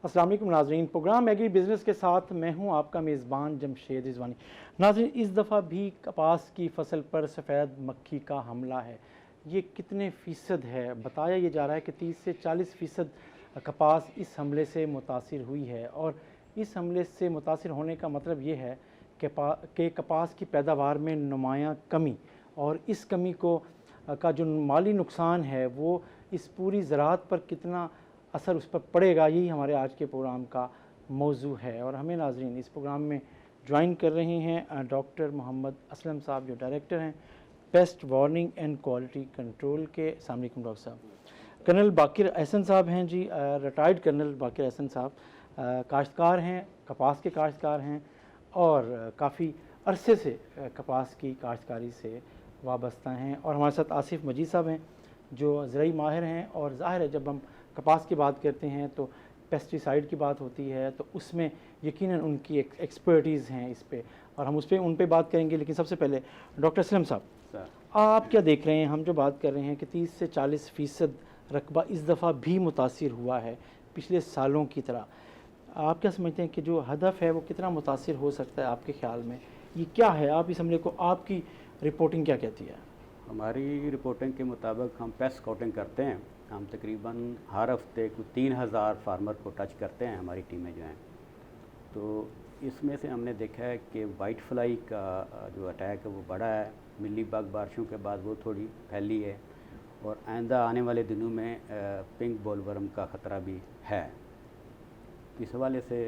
अस्सलाम वालेकुम नाज़रीन, प्रोग्राम एग्री बिज़नेस के साथ मैं हूं आपका मेज़बान जमशेद रिजवानी। नाज़रीन, इस दफ़ा भी कपास की फसल पर सफ़ेद मक्खी का हमला है। ये कितने फ़ीसद है? बताया ये जा रहा है कि 30 से 40% कपास इस हमले से मुतासिर हुई है, और इस हमले से मुतासिर होने का मतलब ये है कि कपास की पैदावार में नुमायाँ कमी, और इस कमी को का जो माली नुकसान है वो इस पूरी ज़राअत पर कितना असर उस पर पड़ेगा, यही हमारे आज के प्रोग्राम का मौजू है। और हमें नाज़रीन इस प्रोग्राम में ज्वाइन कर रहे हैं डॉक्टर मोहम्मद असलम साहब, जो डायरेक्टर हैं paste warning and quality control के। अस्सलाम वालेकुम डॉक्टर साहब। कर्नल बाकिर एहसन साहब हैं जी, रिटायर्ड कर्नल बाकिर एहसन साहब, काश्तकार हैं, कपास के काश्तकार हैं और काफ़ी अरसे से कपास की काश्तकारी से वाबस्ता हैं। और हमारे साथ आसिफ मजीद साहब हैं, जो ज़राई माहिर हैं, और ज़ाहिर है जब हम कपास की बात करते हैं तो पेस्टिसाइड की बात होती है, तो उसमें यकीनन उनकी एक एक्सपर्टीज़ हैं इस पे, और हम उन पे बात करेंगे। लेकिन सबसे पहले डॉक्टर असलम साहब, आप क्या देख रहे हैं? हम जो बात कर रहे हैं कि 30 से 40% रकबा इस दफ़ा भी मुतासिर हुआ है पिछले सालों की तरह, आप क्या समझते हैं कि जो हदफ है वो कितना मुतासिर हो सकता है आपके ख़्याल में? ये क्या है? आप इस हमले को, आपकी रिपोर्टिंग क्या कहती है? हमारी रिपोर्टिंग के मुताबिक हम पेस्ट स्काउटिंग करते हैं। हम तकरीबन हर हफ्ते को 3000 फार्मर को टच करते हैं, हमारी टीमें जो हैं। तो इसमें से हमने देखा है कि वाइट फ्लाई का जो अटैक है वो बढ़ा है। मिली बग बारिशों के बाद वो थोड़ी फैली है, और आइंदा आने वाले दिनों में पिंक बोलवर्म का ख़तरा भी है। इस हवाले से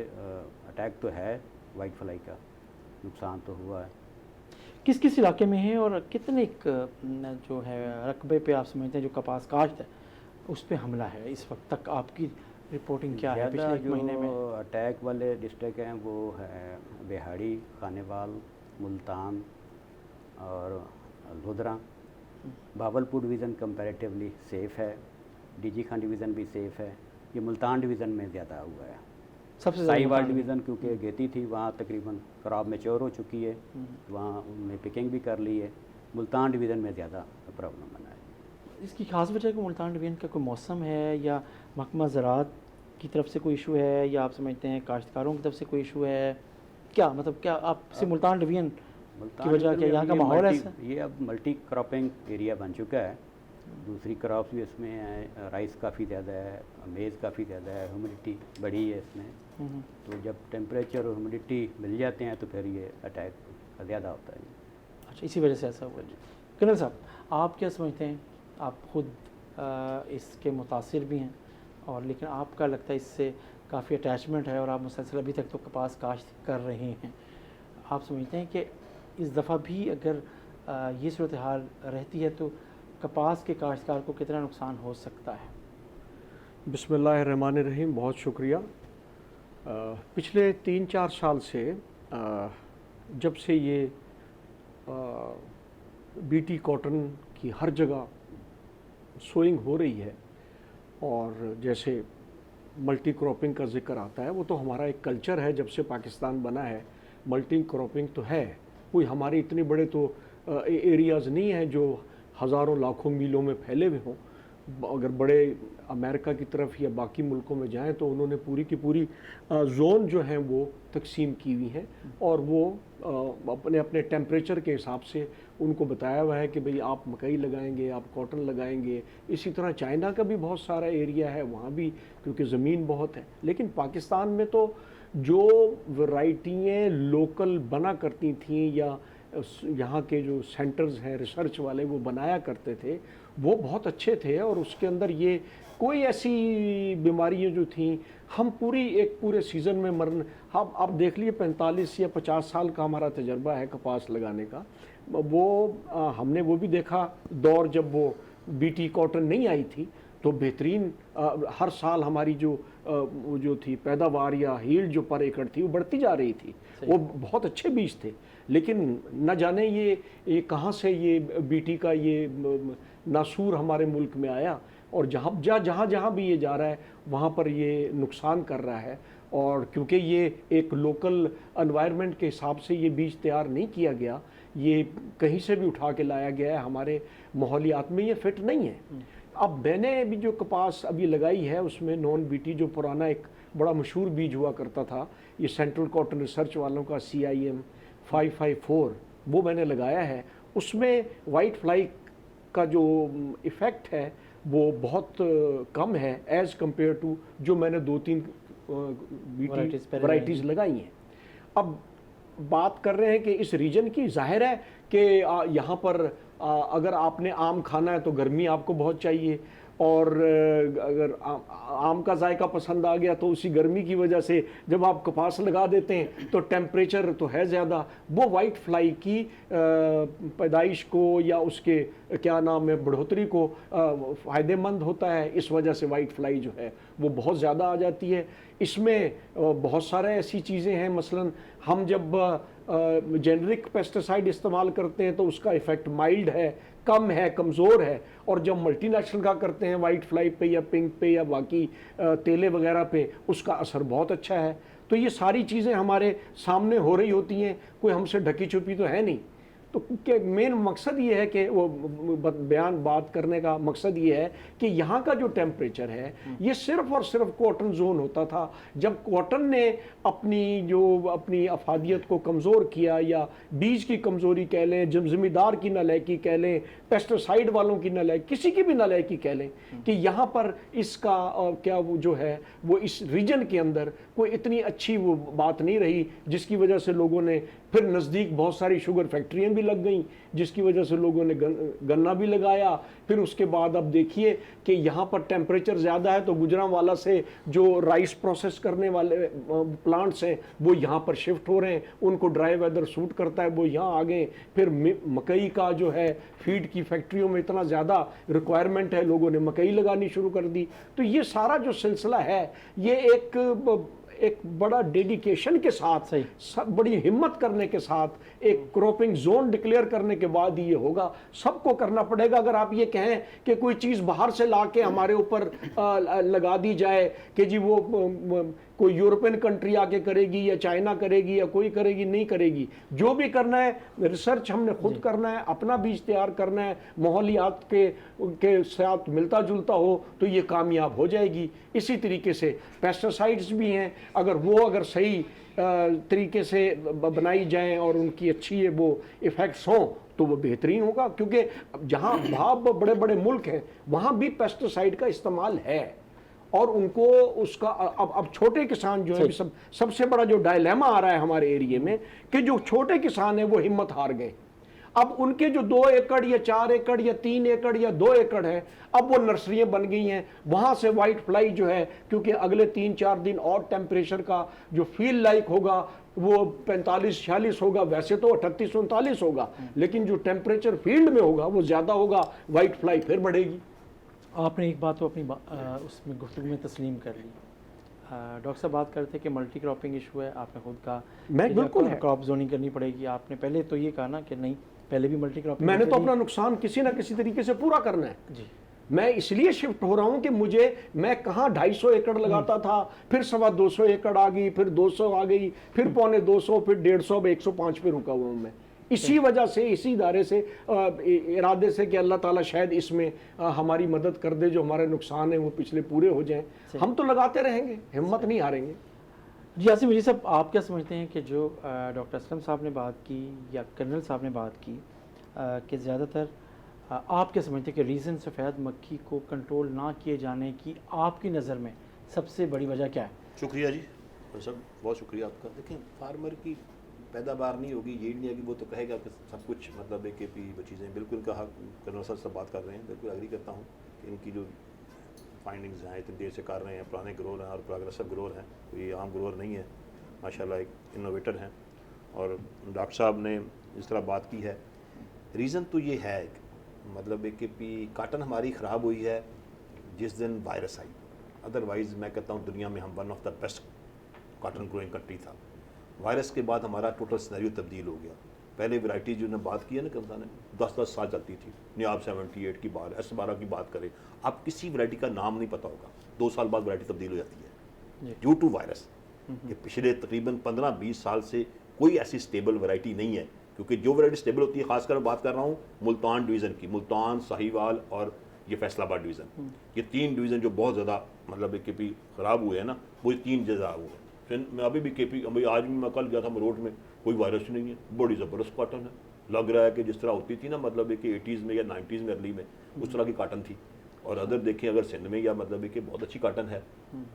अटैक तो है, वाइट फ्लाई का नुकसान तो हुआ है। किस किस इलाके में है, और कितने जो है रकबे पे आप समझते हैं जो कपास काश्त है उस पे हमला है इस वक्त तक? आपकी रिपोर्टिंग क्या है पिछले एक महीने में? अटैक वाले डिस्ट्रिक्ट हैं वो है बिहाड़ी, खानेवाल, मुल्तान और Lodhran. Bahawalpur division comparatively safe है, डीजी खान डिवीज़न भी सेफ़ है। ये मुल्तान डिवीज़न में ज़्यादा हुआ है। सबसे साहिवाल डिवीज़न क्योंकि गेती थी, वहाँ तकरीबन क्रॉप मैच्योर हो चुकी है, वहाँ उनने पिकिंग भी कर ली है। मुल्तान डिवीज़न में ज़्यादा प्रॉब्लम बना है। इसकी खास वजह कि मुल्तान डिवीज़न का कोई मौसम है, या महकमा ज़राअत की तरफ से कोई इशू है, या आप समझते हैं काश्तकारों की तरफ से कोई इशू है? क्या मतलब, क्या आपसे मुल्तान डिवीज़न की वजह क्या, यहाँ का माहौल ऐसा? ये अब मल्टी क्रॉपिंग एरिया बन चुका है। दूसरी क्रॉप्स भी इसमें है, राइस काफ़ी ज़्यादा है, मेज़ काफ़ी ज़्यादा है, ह्यूमिडिटी बढ़ी है इसमें। तो जब टेम्परेचर और ह्यूमिडिटी मिल जाते हैं तो फिर ये अटैक ज़्यादा होता है। अच्छा, इसी वजह से ऐसा हुआ जी। कर्नल साहब, आप क्या समझते हैं? आप ख़ुद इसके मुतासिर भी हैं, और लेकिन आपका लगता है इससे काफ़ी अटैचमेंट है, और आप मुसलसल अभी तक तो कपास काश्त कर रहे हैं। आप समझते हैं कि इस दफ़ा भी अगर ये सूरत हाल रहती है तो कपास के काश्तकार को कितना नुकसान हो सकता है? बिस्मिल्लाहिर्रहमानिर्रहीम, बहुत शुक्रिया। पिछले 3-4 साल से जब से ये बीटी कॉटन की हर जगह सोइंग हो रही है, और जैसे मल्टी क्रॉपिंग का जिक्र आता है, वो तो हमारा एक कल्चर है जब से पाकिस्तान बना है। मल्टी क्रॉपिंग तो है, कोई हमारे इतने बड़े तो एरियाज़ नहीं हैं जो हज़ारों लाखों मीलों में फैले हुए हों। अगर बड़े अमेरिका की तरफ या बाकी मुल्कों में जाएं तो उन्होंने पूरी की पूरी जोन जो हैं वो तकसीम की हुई हैं, और वो अपने अपने टेम्परेचर के हिसाब से उनको बताया हुआ है कि भाई आप मकई लगाएंगे, आप कॉटन लगाएंगे। इसी तरह चाइना का भी बहुत सारा एरिया है, वहाँ भी क्योंकि ज़मीन बहुत है। लेकिन पाकिस्तान में तो जो वैरायटियाँ लोकल बना करती थीं, या यहाँ के जो सेंटर्स हैं रिसर्च वाले वो बनाया करते थे, वो बहुत अच्छे थे, और उसके अंदर ये कोई ऐसी बीमारियाँ जो थीं, हम पूरे सीज़न में मरन, हम आप देख लिए 45 या 50 साल का हमारा तजर्बा है कपास लगाने का। वो हमने वो भी देखा दौर जब वो बीटी कॉटन नहीं आई थी, तो बेहतरीन हर साल हमारी वो जो थी पैदावार या हील्ड जो पर एकड़ थी वो बढ़ती जा रही थी। वो बहुत अच्छे बीज थे, लेकिन न जाने ये कहाँ से ये बीटी का ये नासूर हमारे मुल्क में आया, और जहाँ जहाँ भी ये जा रहा है वहाँ पर ये नुकसान कर रहा है। और क्योंकि ये एक लोकल एनवायरनमेंट के हिसाब से ये बीज तैयार नहीं किया गया, ये कहीं से भी उठा के लाया गया है, हमारे माहौलियात में ये फिट नहीं है। अब मैंने भी जो कपास अभी लगाई है उसमें नॉन बीटी जो पुराना एक बड़ा मशहूर बीज हुआ करता था, ये सेंट्रल कॉटन रिसर्च वालों का CIM 554, वो मैंने लगाया है। उसमें वाइट फ्लाई का जो इफ़ेक्ट है वो बहुत कम है एज़ कम्पेयर टू जो मैंने 2-3 वैराइटीज़ लगाई हैं। अब बात कर रहे हैं कि इस रीजन की, जाहिर है कि यहाँ पर अगर आपने आम खाना है तो गर्मी आपको बहुत चाहिए, और अगर आम का जायका पसंद आ गया तो उसी गर्मी की वजह से जब आप कपास लगा देते हैं तो टेम्परेचर तो है ज़्यादा, वो वाइट फ्लाई की पैदाइश को या उसके क्या नाम है बढ़ोतरी को फ़ायदेमंद होता है। इस वजह से वाइट फ्लाई जो है वो बहुत ज़्यादा आ जाती है। इसमें बहुत सारे ऐसी चीज़ें हैं, मसलन हम जब जेनरिक पेस्टिसाइड इस्तेमाल करते हैं तो उसका इफ़ेक्ट माइल्ड है, कम है, कमज़ोर है, और जब मल्टीनेशनल का करते हैं वाइट फ्लाई पे या पिंक पे या बाकी तेले वगैरह पे, उसका असर बहुत अच्छा है। तो ये सारी चीज़ें हमारे सामने हो रही होती हैं, कोई हमसे ढकी छुपी तो है नहीं। तो के मेन मकसद ये है कि वो बात करने का मकसद ये है कि यहाँ का जो टेम्परेचर है ये सिर्फ और सिर्फ कॉटन जोन होता था। जब कॉटन ने अपनी अफादियत को कमज़ोर किया, या बीज की कमज़ोरी कह लें, ज़मींदार की नालायकी कह लें, पेस्टिसाइड वालों की नालायकी, किसी की भी नालायकी कह लें, कि यहाँ पर इसका क्या वो जो है वो इस रीजन के अंदर कोई इतनी अच्छी वो बात नहीं रही, जिसकी वजह से लोगों ने फिर नज़दीक बहुत सारी शुगर फैक्ट्रियाँ भी लग गई, जिसकी वजह से लोगों ने गन्ना भी लगाया। फिर उसके बाद अब देखिए कि यहाँ पर टेम्परेचर ज़्यादा है तो गुजरांवाला से जो राइस प्रोसेस करने वाले प्लांट्स हैं वो यहाँ पर शिफ्ट हो रहे हैं, उनको ड्राई वेदर सूट करता है, वो यहाँ आ गए। फिर मकई का जो है फीड की फैक्ट्रियों में इतना ज़्यादा रिक्वायरमेंट है, लोगों ने मकई लगानी शुरू कर दी। तो ये सारा जो सिलसिला है ये एक बड़ा डेडिकेशन के साथ, बड़ी हिम्मत करने के साथ, एक क्रॉपिंग जोन डिक्लेयर करने के बाद ये होगा। सबको करना पड़ेगा। अगर आप ये कहें कि कोई चीज़ बाहर से ला के हमारे ऊपर लगा दी जाए कि जी वो कोई यूरोपियन कंट्री आके करेगी या चाइना करेगी या कोई करेगी, नहीं करेगी। जो भी करना है रिसर्च हमने खुद करना है, अपना बीज तैयार करना है, माहौलियात के साथ मिलता जुलता हो तो ये कामयाब हो जाएगी। इसी तरीके से पेस्टिसाइड्स भी हैं, अगर सही तरीके से बनाई जाएं और उनकी अच्छी है वो इफ़ेक्ट्स हों तो वो बेहतरीन होगा। क्योंकि जहाँ बड़े बड़े मुल्क हैं वहाँ भी पेस्टिसाइड का इस्तेमाल है, और उनको उसका अब छोटे किसान जो है सबसे बड़ा जो डायलेमा आ रहा है हमारे एरिया में कि जो छोटे किसान हैं वो हिम्मत हार गए। अब उनके जो 2 एकड़ या 4 एकड़ या 3 एकड़ या 2 एकड़ है, अब वो नर्सरियाँ बन गई हैं। वहाँ से वाइट फ्लाई जो है, क्योंकि अगले 3-4 दिन और टेम्परेचर का जो फील लाइक होगा वो 45-46 होगा, वैसे तो 38-39 होगा, लेकिन जो टेम्परेचर फील्ड में होगा वो ज़्यादा होगा, वाइट फ्लाई फिर बढ़ेगी। आपने एक बात तो अपनी उसमें गुफ्तगू में तस्लीम कर ली। डॉक्टर साहब बात करते कि मल्टी क्रॉपिंग इशू है, आपने खुद कहा मैं बिल्कुल क्रॉप जोनिंग करनी पड़ेगी। आपने पहले तो ये कहा ना कि नहीं, पहले भी मल्टी क्रॉपिंग, मैंने तो अपना नुकसान किसी ना किसी तरीके से पूरा करना है जी। मैं इसलिए शिफ्ट हो रहा हूं कि मैं कहाँ 250 एकड़ लगाता था, फिर 225 एकड़ आ गई, फिर 200 आ गई, फिर 250, फिर 150, अब 105 पे रुका हुआ हूं मैं। इसी वजह से, इसी इदारे से, इरादे से कि अल्लाह ताला शायद इसमें हमारी मदद कर दे, जो हमारे नुकसान हैं वो पिछले पूरे हो जाएं। हम तो लगाते रहेंगे, हिम्मत नहीं हारेंगे। जी आसिम जी साहब, आप क्या समझते हैं कि जो डॉक्टर असलम साहब ने बात की या कर्नल साहब ने बात की कि ज़्यादातर आप क्या समझते हैं कि रीज़न सफ़ेद मक्खी को कंट्रोल ना किए जाने की आपकी नज़र में सबसे बड़ी वजह क्या है? शुक्रिया जी, और सब बहुत शुक्रिया आपका। देखें, फार्मर की पैदावार नहीं होगी, ये नहीं होगी, वो तो कहेगा कि सब कुछ मतलब एक वो चीज़ें बिल्कुल कहा। कर्नल साहब सब बात कर रहे हैं, बिल्कुल एग्री करता हूँ कि इनकी जो फाइंडिंग्स हैं इतनी देर से कर रहे हैं, पुराने ग्रोर हैं और प्रोग्रेसिव ग्रोर हैं, कोई आम ग्रोर नहीं है, माशाल्लाह एक इनोवेटर हैं। और डॉक्टर साहब ने जिस तरह बात की है, रीज़न तो ये है मतलब एक कि काटन हमारी ख़राब हुई है जिस दिन वायरस आई। अदरवाइज़ मैं कहता हूँ दुनिया में हम one of the best cotton growing country था। वायरस के बाद हमारा टोटल सिनेरियो तब्दील हो गया। पहले वैरायटी जो ने बात की है ना कमसा ने 10-10 साल चलती थी, नियाब 78 की बात, S12 की बात करें, आप किसी वैरायटी का नाम नहीं पता होगा, 2 साल बाद वैरायटी तब्दील हो जाती है ड्यू टू वायरस। कि पिछले तकरीबन 15-20 साल से कोई ऐसी स्टेबल वैरायटी नहीं है, क्योंकि जो वैरायटी स्टेबल होती है, खासकर बात कर रहा हूँ मुल्तान डिवीज़न की, मुल्तान, साहिवाल और ये फैसलाबाद डिवीज़न, ये 3 डिवीज़न जो बहुत ज़्यादा मतलब KP ख़राब हुए हैं ना, वो 3 जगह हुए हैं। फिर मैं अभी भी KP, अभी आज भी मैं कल गया था रोड में, कोई वायरस नहीं है, बड़ी ज़बरदस्त कॉटन है, लग रहा है कि जिस तरह होती थी ना मतलब कि 80s में या 90s में अर्ली में उस तरह की कॉटन थी। और अदर देखें अगर सिंध में या मतलब कि बहुत अच्छी कॉटन है,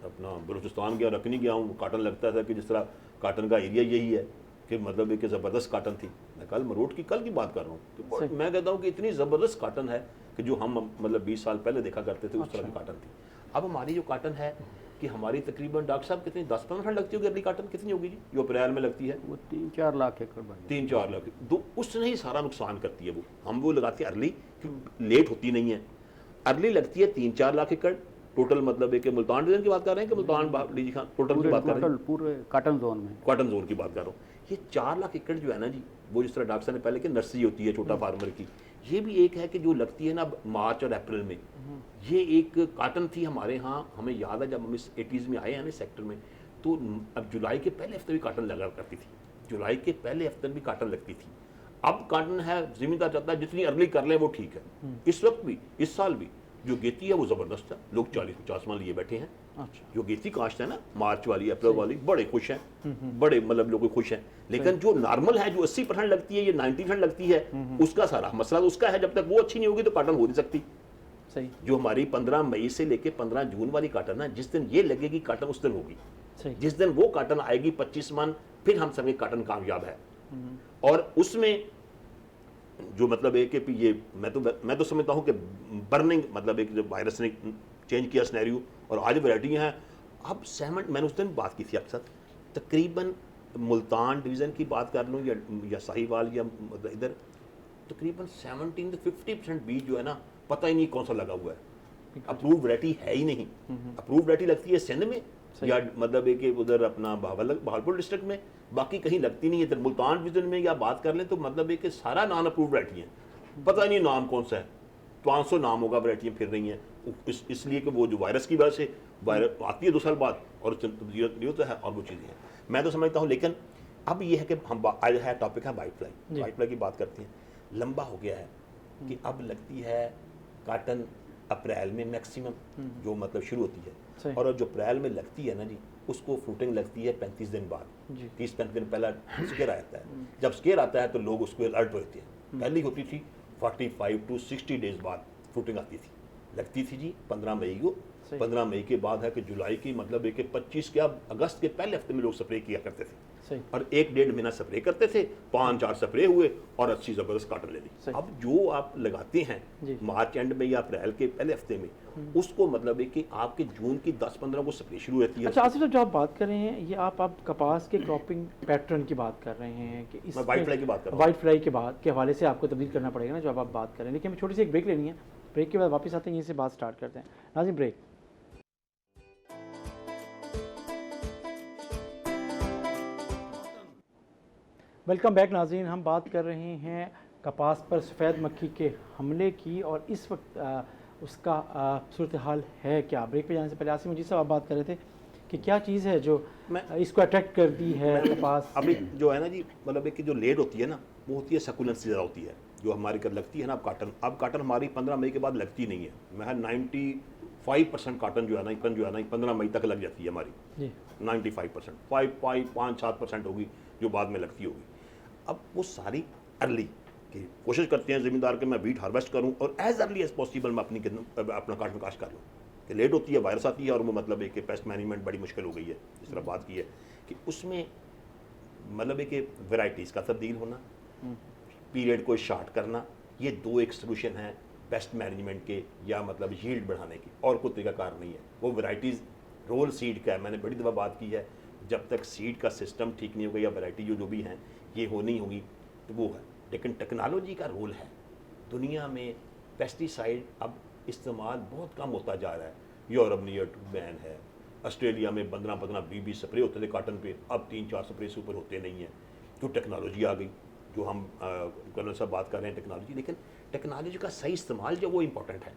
अपना बलूचिस्तान गया, रखनी गया हूँ, कॉटन लगता था कि जिस तरह कॉटन का एरिया यही है कि मतलब कि ज़बरदस्त कॉटन थी। मैं कल मरोट की कल की बात कर रहा हूँ, तो मैं कहता हूँ कि इतनी ज़बरदस्त कॉटन है कि जो हम मतलब 20 साल पहले देखा करते थे उस तरह की कॉटन थी। अब हमारी जो कॉटन है कि हमारी तकरीबन डॉक्टर साहब कितनी 10-15 लगती होगी अर्ली कॉटन, कितनी होगी जी जो अप्रैल में लगती है? वो 3-4 लाख एकड़ बन 3-4 लाख, तो उसने ही सारा नुकसान करती है। वो हम वो लगाते हैं अर्ली, लेट होती नहीं है, अर्ली लगती है 3-4 लाख एकड़ टोटल। मतलब है कि मुल्तान डिवीजन की बात कर रहे हैं कि मुल्तान लीजिए खान टोटल की बात कर रहे हैं? पूरे कॉटन जोन में, कॉटन जोन की बात कर रहा हूँ। ये 4 लाख एकड़ जो है ना जी, वो जिस तरह डॉक्टर साहब ने पहले कि नर्सरी होती है छोटा फार्मर की, ये भी एक है कि जो लगती है ना मार्च और अप्रैल में। ये एक कॉटन थी हमारे यहाँ, हमें याद है जब हम इस 80s में आए हैं ना सेक्टर में, तो अब जुलाई के पहले हफ्ते भी कॉटन लगा करती थी, जुलाई के पहले हफ्ते में भी कॉटन लगती थी। अब कॉटन है, जिम्मेदार चाहता है जितनी अर्ली कर लें वो ठीक है। इस वक्त भी, इस साल भी जो गेती है वो ज़बरदस्त है, लोग 40-50 मन लिए बैठे हैं। अच्छा, जो गेती काश्त है ना मार्च वाली अप्रैल वाली, बड़े खुश हैं, बड़े मतलब लोग खुश हैं। लेकिन जो नॉर्मल है जो 80% लगती है, ये 90% लगती है, उसका सारा मसला उसका है। जब तक वो अच्छी नहीं होगी तो कॉटन हो नहीं सकती। सही जो हमारी 15 मई से लेके 15 जून वाली कॉटन है, जिस दिन ये लगेगी कॉटन उस दिन होगी। सही। जिस दिन वो कॉटन आएगी 25 मन, फिर हम सभी कॉटन कामयाब है। और उसमें जो मतलब है कि ये मैं तो समझता हूँ कि बर्निंग मतलब एक जो वायरस ने चेंज किया सिनेरियो, और आज वैरायटी हैं। अब 7, मैंने उस दिन बात की थी आपके साथ, तकरीबन मुल्तान डिवीज़न की बात कर लूँ या साहिवाल या मतलब इधर तकरीबन 17 से 50% बीज जो है ना पता ही नहीं कौन सा लगा हुआ है, अप्रूव वैरायटी है ही नहीं। अप्रूव वैरायटी लगती है सिंध में या मतलब है कि उधर अपना बहावलपुर डिस्ट्रिक्ट में, बाकी कहीं लगती नहीं है। इधर मुल्तान डिवीज़न में या बात कर लें तो मतलब है कि सारा नॉन अप्रूव वैरायटी है, पता ही नहीं नाम कौन सा है, 500 नाम होगा वैरायटियाँ फिर रही हैं। इसलिए कि वो जो वायरस की वजह से वायरस आती है 2 साल बाद और तब्दीलियत नहीं होता है और वो चीज़ें हैं। मैं तो समझता हूँ, लेकिन अब ये है कि हम आज है टॉपिक है वाइट फ्लाई, वाइट फ्लाई की बात करते हैं। लंबा हो गया है कि अब लगती है कॉटन अप्रैल में मैक्सिमम जो मतलब शुरू होती है, और जो अप्रैल में लगती है ना जी, उसको फ्रूटिंग लगती है 35 दिन बाद, 30-35 दिन पहला स्केयर आता है। जब स्केयर आता है तो लोग उसको अलर्ट होते हैं। पहली होती थी 45 to 60 डेज बाद फ्रूटिंग आती थी, लगती थी जी 15 मई को। 15 मई के बाद है कि जुलाई की मतलब है कि 25 क्या अगस्त के पहले हफ्ते में लोग स्प्रे किया करते थे, और 1-1.5 महीना स्प्रे करते थे, 5-4 स्प्रे हुए और अच्छी ज़बरदस्त कॉटन ले ली। अब जो आप लगाते हैं मार्च एंड में या अप्रैल के पहले हफ्ते में, उसको मतलब है कि आपके जून की 10-15 को स्प्रे शुरू होती है। अच्छा आसिफ साहब, जो आप बात कर रहे हैं ये आप कपास के क्रॉपिंग पैटर्न की बात कर रहे हैं कि इस वाइट फ्लाई की बात कर रहा हूँ। वाइट फ्लाई के बाद के हवाले से आपको तब्दील करना पड़ेगा ना जो आप बात कर रहे हैं, लेकिन हमें छोटी सी एक ब्रेक लेनी है। ब्रेक के बाद वापस आते हैं, यहीं से बात स्टार्ट करते हैं। नाज़रीन ब्रेक। वेलकम बैक नाज़रीन, हम बात कर रहे हैं कपास पर सफ़ेद मक्खी के हमले की और इस वक्त उसका सूरत हाल है क्या। ब्रेक पे जाने से पहले आसिफ मुझे साहब आप बात कर रहे थे कि क्या चीज़ है जो इसको अट्रैक्ट करती है कपास। अभी जो है ना जी मतलब एक जो लेट होती है ना, वो होती है सकुलेंस ज़्यादा होती है जो हमारी कर लगती है ना। अब काटन हमारी 15 मई के बाद लगती नहीं है। मैं 95% काटन जो है ना 15 मई तक लग जाती है हमारी 95%, 5-7% होगी जो बाद में लगती होगी। अब वो सारी अर्ली की कोशिश करते हैं ज़मींदार के मैं वीट हार्वेस्ट करूं और एज अर्ली एज पॉसिबल मैं अपना काटन काश कर लूँ। कि लेट होती है, वायरस आती है और वो मतलब एक पेस्ट मैनेजमेंट बड़ी मुश्किल हो गई है। जिस तरह बात की है कि उसमें मतलब एक वेराइटीज़ का तब्दील होना, पीरियड को शार्ट करना, ये 2 एक सोल्यूशन है पेस्ट मैनेजमेंट के या मतलब यील्ड बढ़ाने की, और कोई तरीकाकार नहीं है। वो वेराइटीज़ रोल सीड का है, मैंने बड़ी दफ़ा बात की है। जब तक सीड का सिस्टम ठीक नहीं होगा या वैरायटी जो भी हैं ये हो नहीं होगी तो वो है। लेकिन टेक्नोलॉजी का रोल है। दुनिया में पेस्टिसाइड अब इस्तेमाल बहुत कम होता जा रहा है। यूरोप में बैन है, ऑस्ट्रेलिया में 15-20 स्प्रे होते थे काटन पे, अब 3-4 स्प्रे से ऊपर होते नहीं हैं। जो टेक्नोलॉजी आ गई, जो हम कर्नल साहब बात कर रहे हैं टेक्नोलॉजी, लेकिन टेक्नोलॉजी का सही इस्तेमाल जो वो इम्पोर्टेंट है।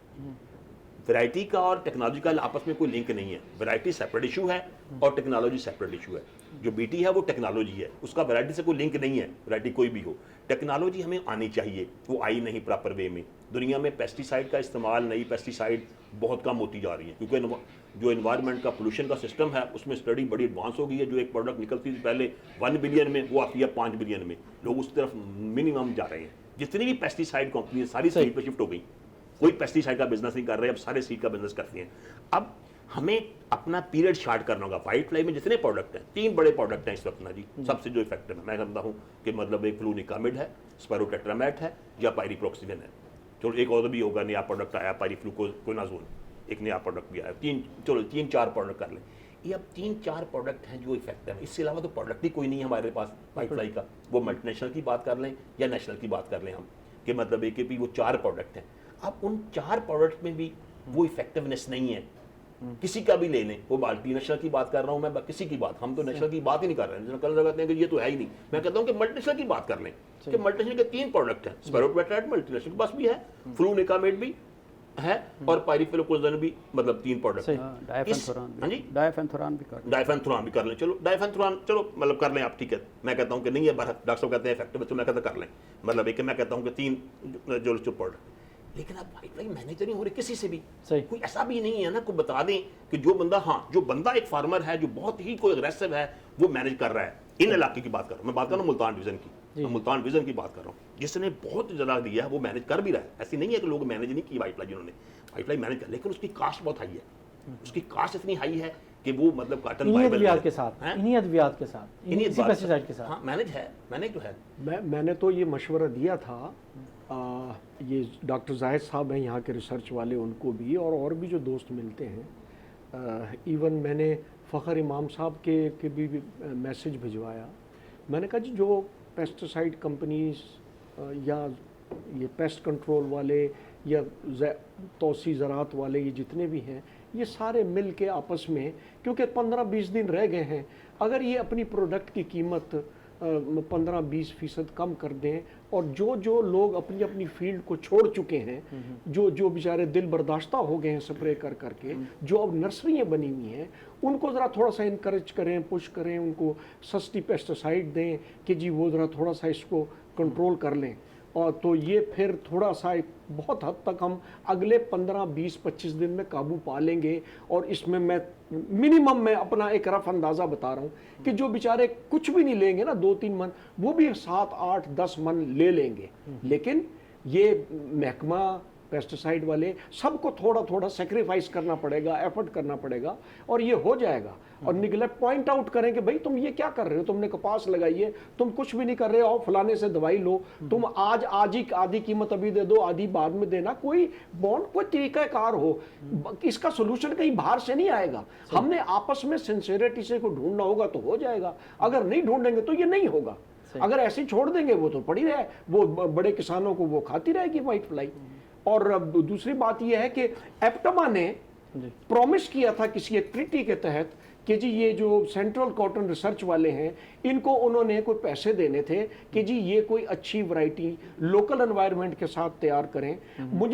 वैरायटी का और टेक्नोलॉजी का आपस में कोई लिंक नहीं है। वैरायटी सेपरेट इशू है और टेक्नोलॉजी सेपरेट इशू है। जो बीटी है वो टेक्नोलॉजी है, उसका वैरायटी से कोई लिंक नहीं है। वैरायटी कोई भी हो, टेक्नोलॉजी हमें आनी चाहिए, वो आई नहीं प्रॉपर वे में। दुनिया में पेस्टिसाइड का इस्तेमाल, नई पेस्टिसाइड बहुत कम होती जा रही है, क्योंकि जो एनवायरनमेंट का पोल्यूशन का सिस्टम है उसमें स्टडी बड़ी एडवांस हो गई है। जो एक प्रोडक्ट निकलती थी पहले 1 बिलियन में, वो आती है 5 बिलियन में। लोग उस तरफ मिनिमम जा रहे हैं। जितनी भी पेस्टिसाइड कंपनी सारी सीड पे शिफ्ट हो गई, कोई पेस्टिसाइड का बिजनेस नहीं कर रहे, अब सारे सीड का बिजनेस करती हैं। अब हमें अपना पीरियड शार्ट करना होगा। वाइट फ्लाई में जितने प्रोडक्ट हैं, 3 बड़े प्रोडक्ट हैं इस वक्त ना जी, सबसे जो इफेक्टिव है मैं कहता हूँ कि मतलब एक फ्लूनिकामिड है, स्पाइरोटेट्रामेट है या पायरिप्रोक्सिविन है। चलो एक और भी होगा, नया प्रोडक्ट आया पायरिफ्लूकोनाजोल, एक नया प्रोडक्ट भी आया। 3-4 प्रोडक्ट कर लें। ये अब 3-4 प्रोडक्ट हैं जो इफेक्टिव है। इससे अलावा तो प्रोडक्ट ही कोई नहीं है हमारे पास वाइट फ्लाई का। वो मल्टीनेशनल की बात कर लें या नेशनल की बात कर लें हम, कि मतलब एक वो 4 प्रोडक्ट हैं। अब उन 4 प्रोडक्ट में भी वो इफेक्टिवनेस नहीं है। किसी का भी ले लें, वो मल्टीनेशनल की बात कर रहा हूँ मैं, किसी की बात, हम तो नेशनल की बात ही नहीं कर रहे हैं। कल कहते हैं कि ये तो है ही नहीं। मैं कहता हूँ कि मल्टीनेशनल की बात कर लें, कि मल्टीनेशनल के 3 प्रोडक्ट हैं। स्पाइरोटेट्रामेट मल्टीनेशनल के पास भी है, फ्लूनिकामिड भी है और पायरिफ्लूकोनाजोल भी, मतलब 3 प्रोडक्ट। डायफेंथोरान भी कर लें। चलो डायफेंथोरान चलो मतलब कर लें आप, ठीक है। मैं कहता हूँ कि नहीं है, डॉक्टर साहब कहते हैं इफेक्टिव, तो मैं कहता कर लें। मतलब एक मैं कहता हूँ कि 3 जो प्रोडक्ट। लेकिन अब वाइट फ्लाई मैनेज नहीं हो रहे किसी से भी। कोई ऐसा भी नहीं है ना, कोई बता दें कि जो बंदा, हाँ जो बंदा एक फार्मर है जो बहुत ही कोई अग्रेसिव है, वो मैनेज कर रहा है। इन इलाके की बात कर रहा हूँ मैं, बात कर रहा हूँ मुल्तान डिवीजन की, मैं मुल्तान डिवीजन की बात कर रहा हूँ, जिसने बहुत ज़्यादा दिया है वो मैनेज कर भी रहा है। ऐसी नहीं है कि लोग मैनेज नहीं की वाइट फ्लाई, जिन्होंने वाइट फ्लाई मैनेज कर, लेकिन उसकी कास्ट बहुत हाई है। उसकी कास्ट इतनी हाई है कि वो मतलब कॉटन इन्हीं अद्वियात के साथ हाँ मैनेज है, मैनेज तो है। मैंने तो ये मशवरा दिया था, ये डॉक्टर जाहिद साहब हैं यहाँ के रिसर्च वाले, उनको भी और भी जो दोस्त मिलते हैं, इवन मैंने फ़खर इमाम साहब के भी मैसेज भिजवाया। मैंने कहा जी जो पेस्टिसाइड कंपनीज या ये पेस्ट कंट्रोल वाले या तौसी ज़रात वाले, ये जितने भी हैं, ये सारे मिल के आपस में, क्योंकि 15-20 दिन रह गए हैं, अगर ये अपनी प्रोडक्ट की कीमत 15-20% कम कर दें, और जो लोग अपनी अपनी फील्ड को छोड़ चुके हैं, जो बेचारे दिल बर्दाश्ता हो गए हैं स्प्रे कर करके, जो अब नर्सरियाँ बनी हुई हैं, उनको ज़रा थोड़ा सा इनकरेज करें, पुश करें, उनको सस्ती पेस्टिसाइड दें कि जी वो ज़रा थोड़ा सा इसको कंट्रोल कर लें। और तो ये फिर थोड़ा सा बहुत हद तक हम अगले 15-20-25 दिन में काबू पा लेंगे। और इसमें मैं मिनिमम मैं अपना एक रफ अंदाज़ा बता रहा हूँ कि जो बेचारे कुछ भी नहीं लेंगे ना 2-3 मन, वो भी 7-8-10 मन ले लेंगे। लेकिन ये महकमा पेस्टिसाइड वाले सबको थोड़ा थोड़ा सेक्रीफाइस करना पड़ेगा, एफर्ट करना पड़ेगा, और ये हो जाएगा। और निगलेक्ट पॉइंट आउट करें कि भाई तुम ये क्या कर रहे हो, तुमने कपास लगाई है, तुम कुछ भी नहीं कर रहे हो, फलाने से दवाई लो, तुम आज ही आधी कीमत अभी दे दो, आधी बाद में देना, कोई बॉन्ड, कोई तरीकाकार हो। इसका सोल्यूशन कहीं बाहर से नहीं आएगा, हमने आपस में सिंसियरिटी से को ढूंढना होगा तो हो जाएगा। अगर नहीं ढूंढेंगे तो ये नहीं होगा। अगर ऐसे ही छोड़ देंगे वो तो पड़ी रहे, वो बड़े किसानों को वो खाती रहेगी वाइट फ्लाई। और दूसरी बात यह है कि एप्टमा ने प्रॉमिस किया था किसी एक ट्रीटी के तहत कि जी ये जो सेंट्रल कॉटन रिसर्च वाले हैं, इनको उन्होंने कोई पैसे देने थे कि जी ये कोई अच्छी वैरायटी लोकल एनवायरनमेंट के साथ तैयार करें।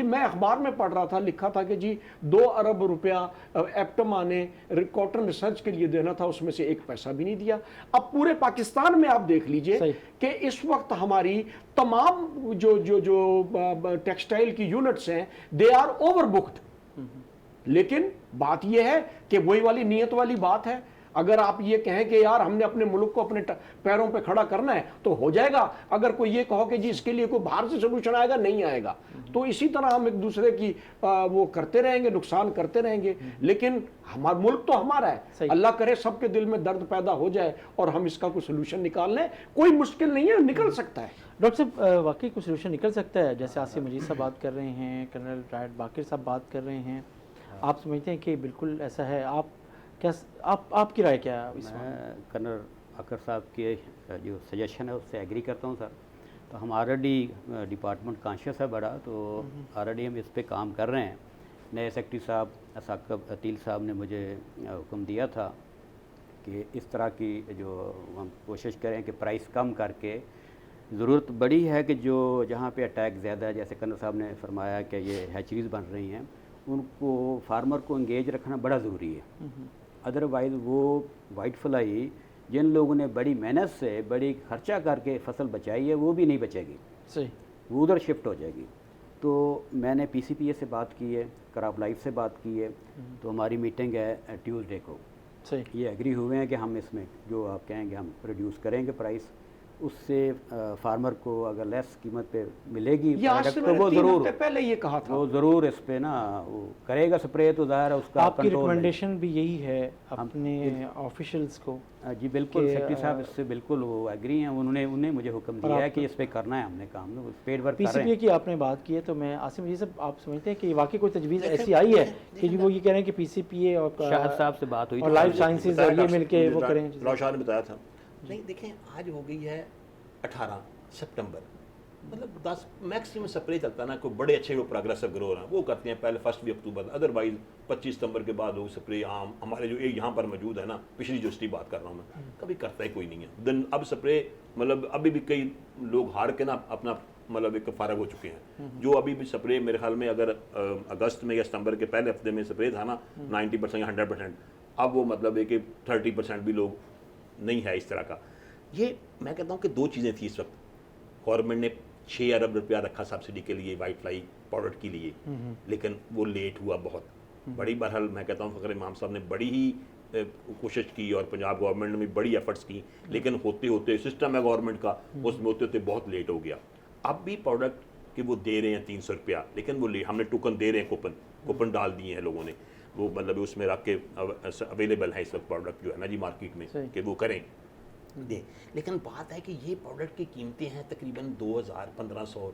मैं अखबार में पढ़ रहा था, लिखा था कि जी 2 अरब रुपया एप्टमा ने कॉटन रिसर्च के लिए देना था, उसमें से 1 पैसा भी नहीं दिया। अब पूरे पाकिस्तान में आप देख लीजिए कि इस वक्त हमारी तमाम जो टेक्सटाइल की यूनिट्स हैं, दे आर ओवर बुक्ड। लेकिन बात यह है कि वही वाली नियत वाली बात है। अगर आप ये कहें कि यार हमने अपने मुल्क को अपने पैरों पे खड़ा करना है तो हो जाएगा। अगर कोई ये कहो कि जी इसके लिए कोई बाहर से सोल्यूशन आएगा, नहीं आएगा। तो इसी तरह हम एक दूसरे की वो करते रहेंगे, नुकसान करते रहेंगे। लेकिन हमारा मुल्क तो हमारा है, अल्लाह करे सबके दिल में दर्द पैदा हो जाए और हम इसका कोई सोल्यूशन निकाल लें। कोई मुश्किल नहीं है, निकल सकता है। डॉक्टर साहब वाकई कोई सोल्यूशन निकल सकता है, जैसे आसिम मजीद साहब बात कर रहे हैं, कर्नल रायड बाकिर साहब बात कर रहे हैं, आप समझते हैं कि बिल्कुल ऐसा है? आपकी राय क्या है इसमें? मैं कर्नल अकर साहब के जो सजेशन है उससे एग्री करता हूँ सर। तो हम ऑलरेडी डिपार्टमेंट कॉन्शियस है बड़ा, तो ऑलरेडी हम इस पे काम कर रहे हैं। नए सेक्रेटरी साहब साकिब अतील साहब ने मुझे हुक्म दिया था कि इस तरह की जो हम कोशिश करें कि प्राइस कम करके, ज़रूरत बड़ी है कि जो जहाँ पे अटैक ज़्यादा है, जैसे कर्नल साहब ने फरमाया कि ये हैचरीज बन रही हैं, उनको फार्मर को इंगेज रखना बड़ा ज़रूरी है। अदरवाइज़ वो वाइट फ्लाई जिन लोगों ने बड़ी मेहनत से बड़ी खर्चा करके फसल बचाई है, वो भी नहीं बचेगी, सही, वो उधर शिफ्ट हो जाएगी। तो मैंने पीसीपीए से बात की है, क्रॉप लाइफ से बात की है, तो हमारी मीटिंग है ट्यूसडे को। सही। ये एग्री हुए हैं कि हम इसमें जो आप कहेंगे हम रिड्यूस करेंगे प्राइस, उससे फार्मर को अगर लेस कीमत पे मिलेगी ये आज से प्रोडक्ट तो मैंने वो 3 ज़रूर हफ्ते पहले ये कहा था। वो ज़रूर इस पे ना वो करेगा स्प्रे, तो ज़ाहिर है उसका आपकी कंट्रोल है। रिकमेंडेशन भी यही है अपने ऑफिशियल्स को? जी बिल्कुल, कि, सेक्रेटरी साहब इससे बिल्कुल वो एग्री हैं, उन्होंने मुझे हुक्म दिया है कि इस पे करना है हमने काम, पेड वर्क कर रहे पीसीपीए हैं। की आपने बात की है, तो मैं आसिम ये सब आप समझते हैं कि वाकई कोई तजवीज़ ऐसी आई है कि वो ये कह रहे हैं कि पीसीपीए और शाहद साहब से बात हुई और थी। लाइफ साइंसेज और ये मिलके वो करें? रौशान ने बताया था। नहीं देखें, आज हो गई है 18 सितंबर, मतलब 10 मैक्सिमम स्प्रे चलता ना, कोई बड़े अच्छे जो प्रोग्रेसिव ग्रो हैं वो करते हैं पहले 1 अक्टूबर, अदरवाइज 25 सितंबर के बाद वो स्प्रे आम हमारे जो यहाँ पर मौजूद है ना, पिछली जो स्टी बात कर रहा हूँ मैं, कभी करता ही कोई नहीं है। दिन अब स्प्रे मतलब अभी भी कई लोग हार के ना अपना मतलब एक फारग हो चुके हैं। जो अभी भी स्प्रे मेरे ख्याल में अगर अगस्त में या सितंबर के पहले हफ्ते में स्प्रे था ना 90% या 100%, अब वो मतलब एक 30% भी लोग नहीं है इस तरह का। ये मैं कहता हूँ कि दो चीज़ें थी इस वक्त। गवर्नमेंट ने 6 अरब रुपया रखा सब्सिडी के लिए वाइट फ्लाई पाउडर के लिए, लेकिन वो लेट हुआ बहुत। बड़ी बहरहाल मैं कहता हूँ फ़खर इमाम साहब ने बड़ी ही कोशिश की और पंजाब गवर्नमेंट ने भी बड़ी एफर्ट्स की, लेकिन होते होते सिस्टम है गवर्नमेंट का, उसमें होते होते बहुत लेट हो गया। अब भी प्रोडक्ट कि वो दे रहे हैं 300 रुपया, लेकिन वो हमने टोकन दे रहे हैं, कूपन डाल दिए हैं लोगों ने, वो मतलब उसमें रख के अवेलेबल है इस वक्त प्रोडक्ट जो है ना जी मार्केट में कि वो करें दें। लेकिन बात है कि ये प्रोडक्ट की कीमतें हैं तकरीबन 2000, 1500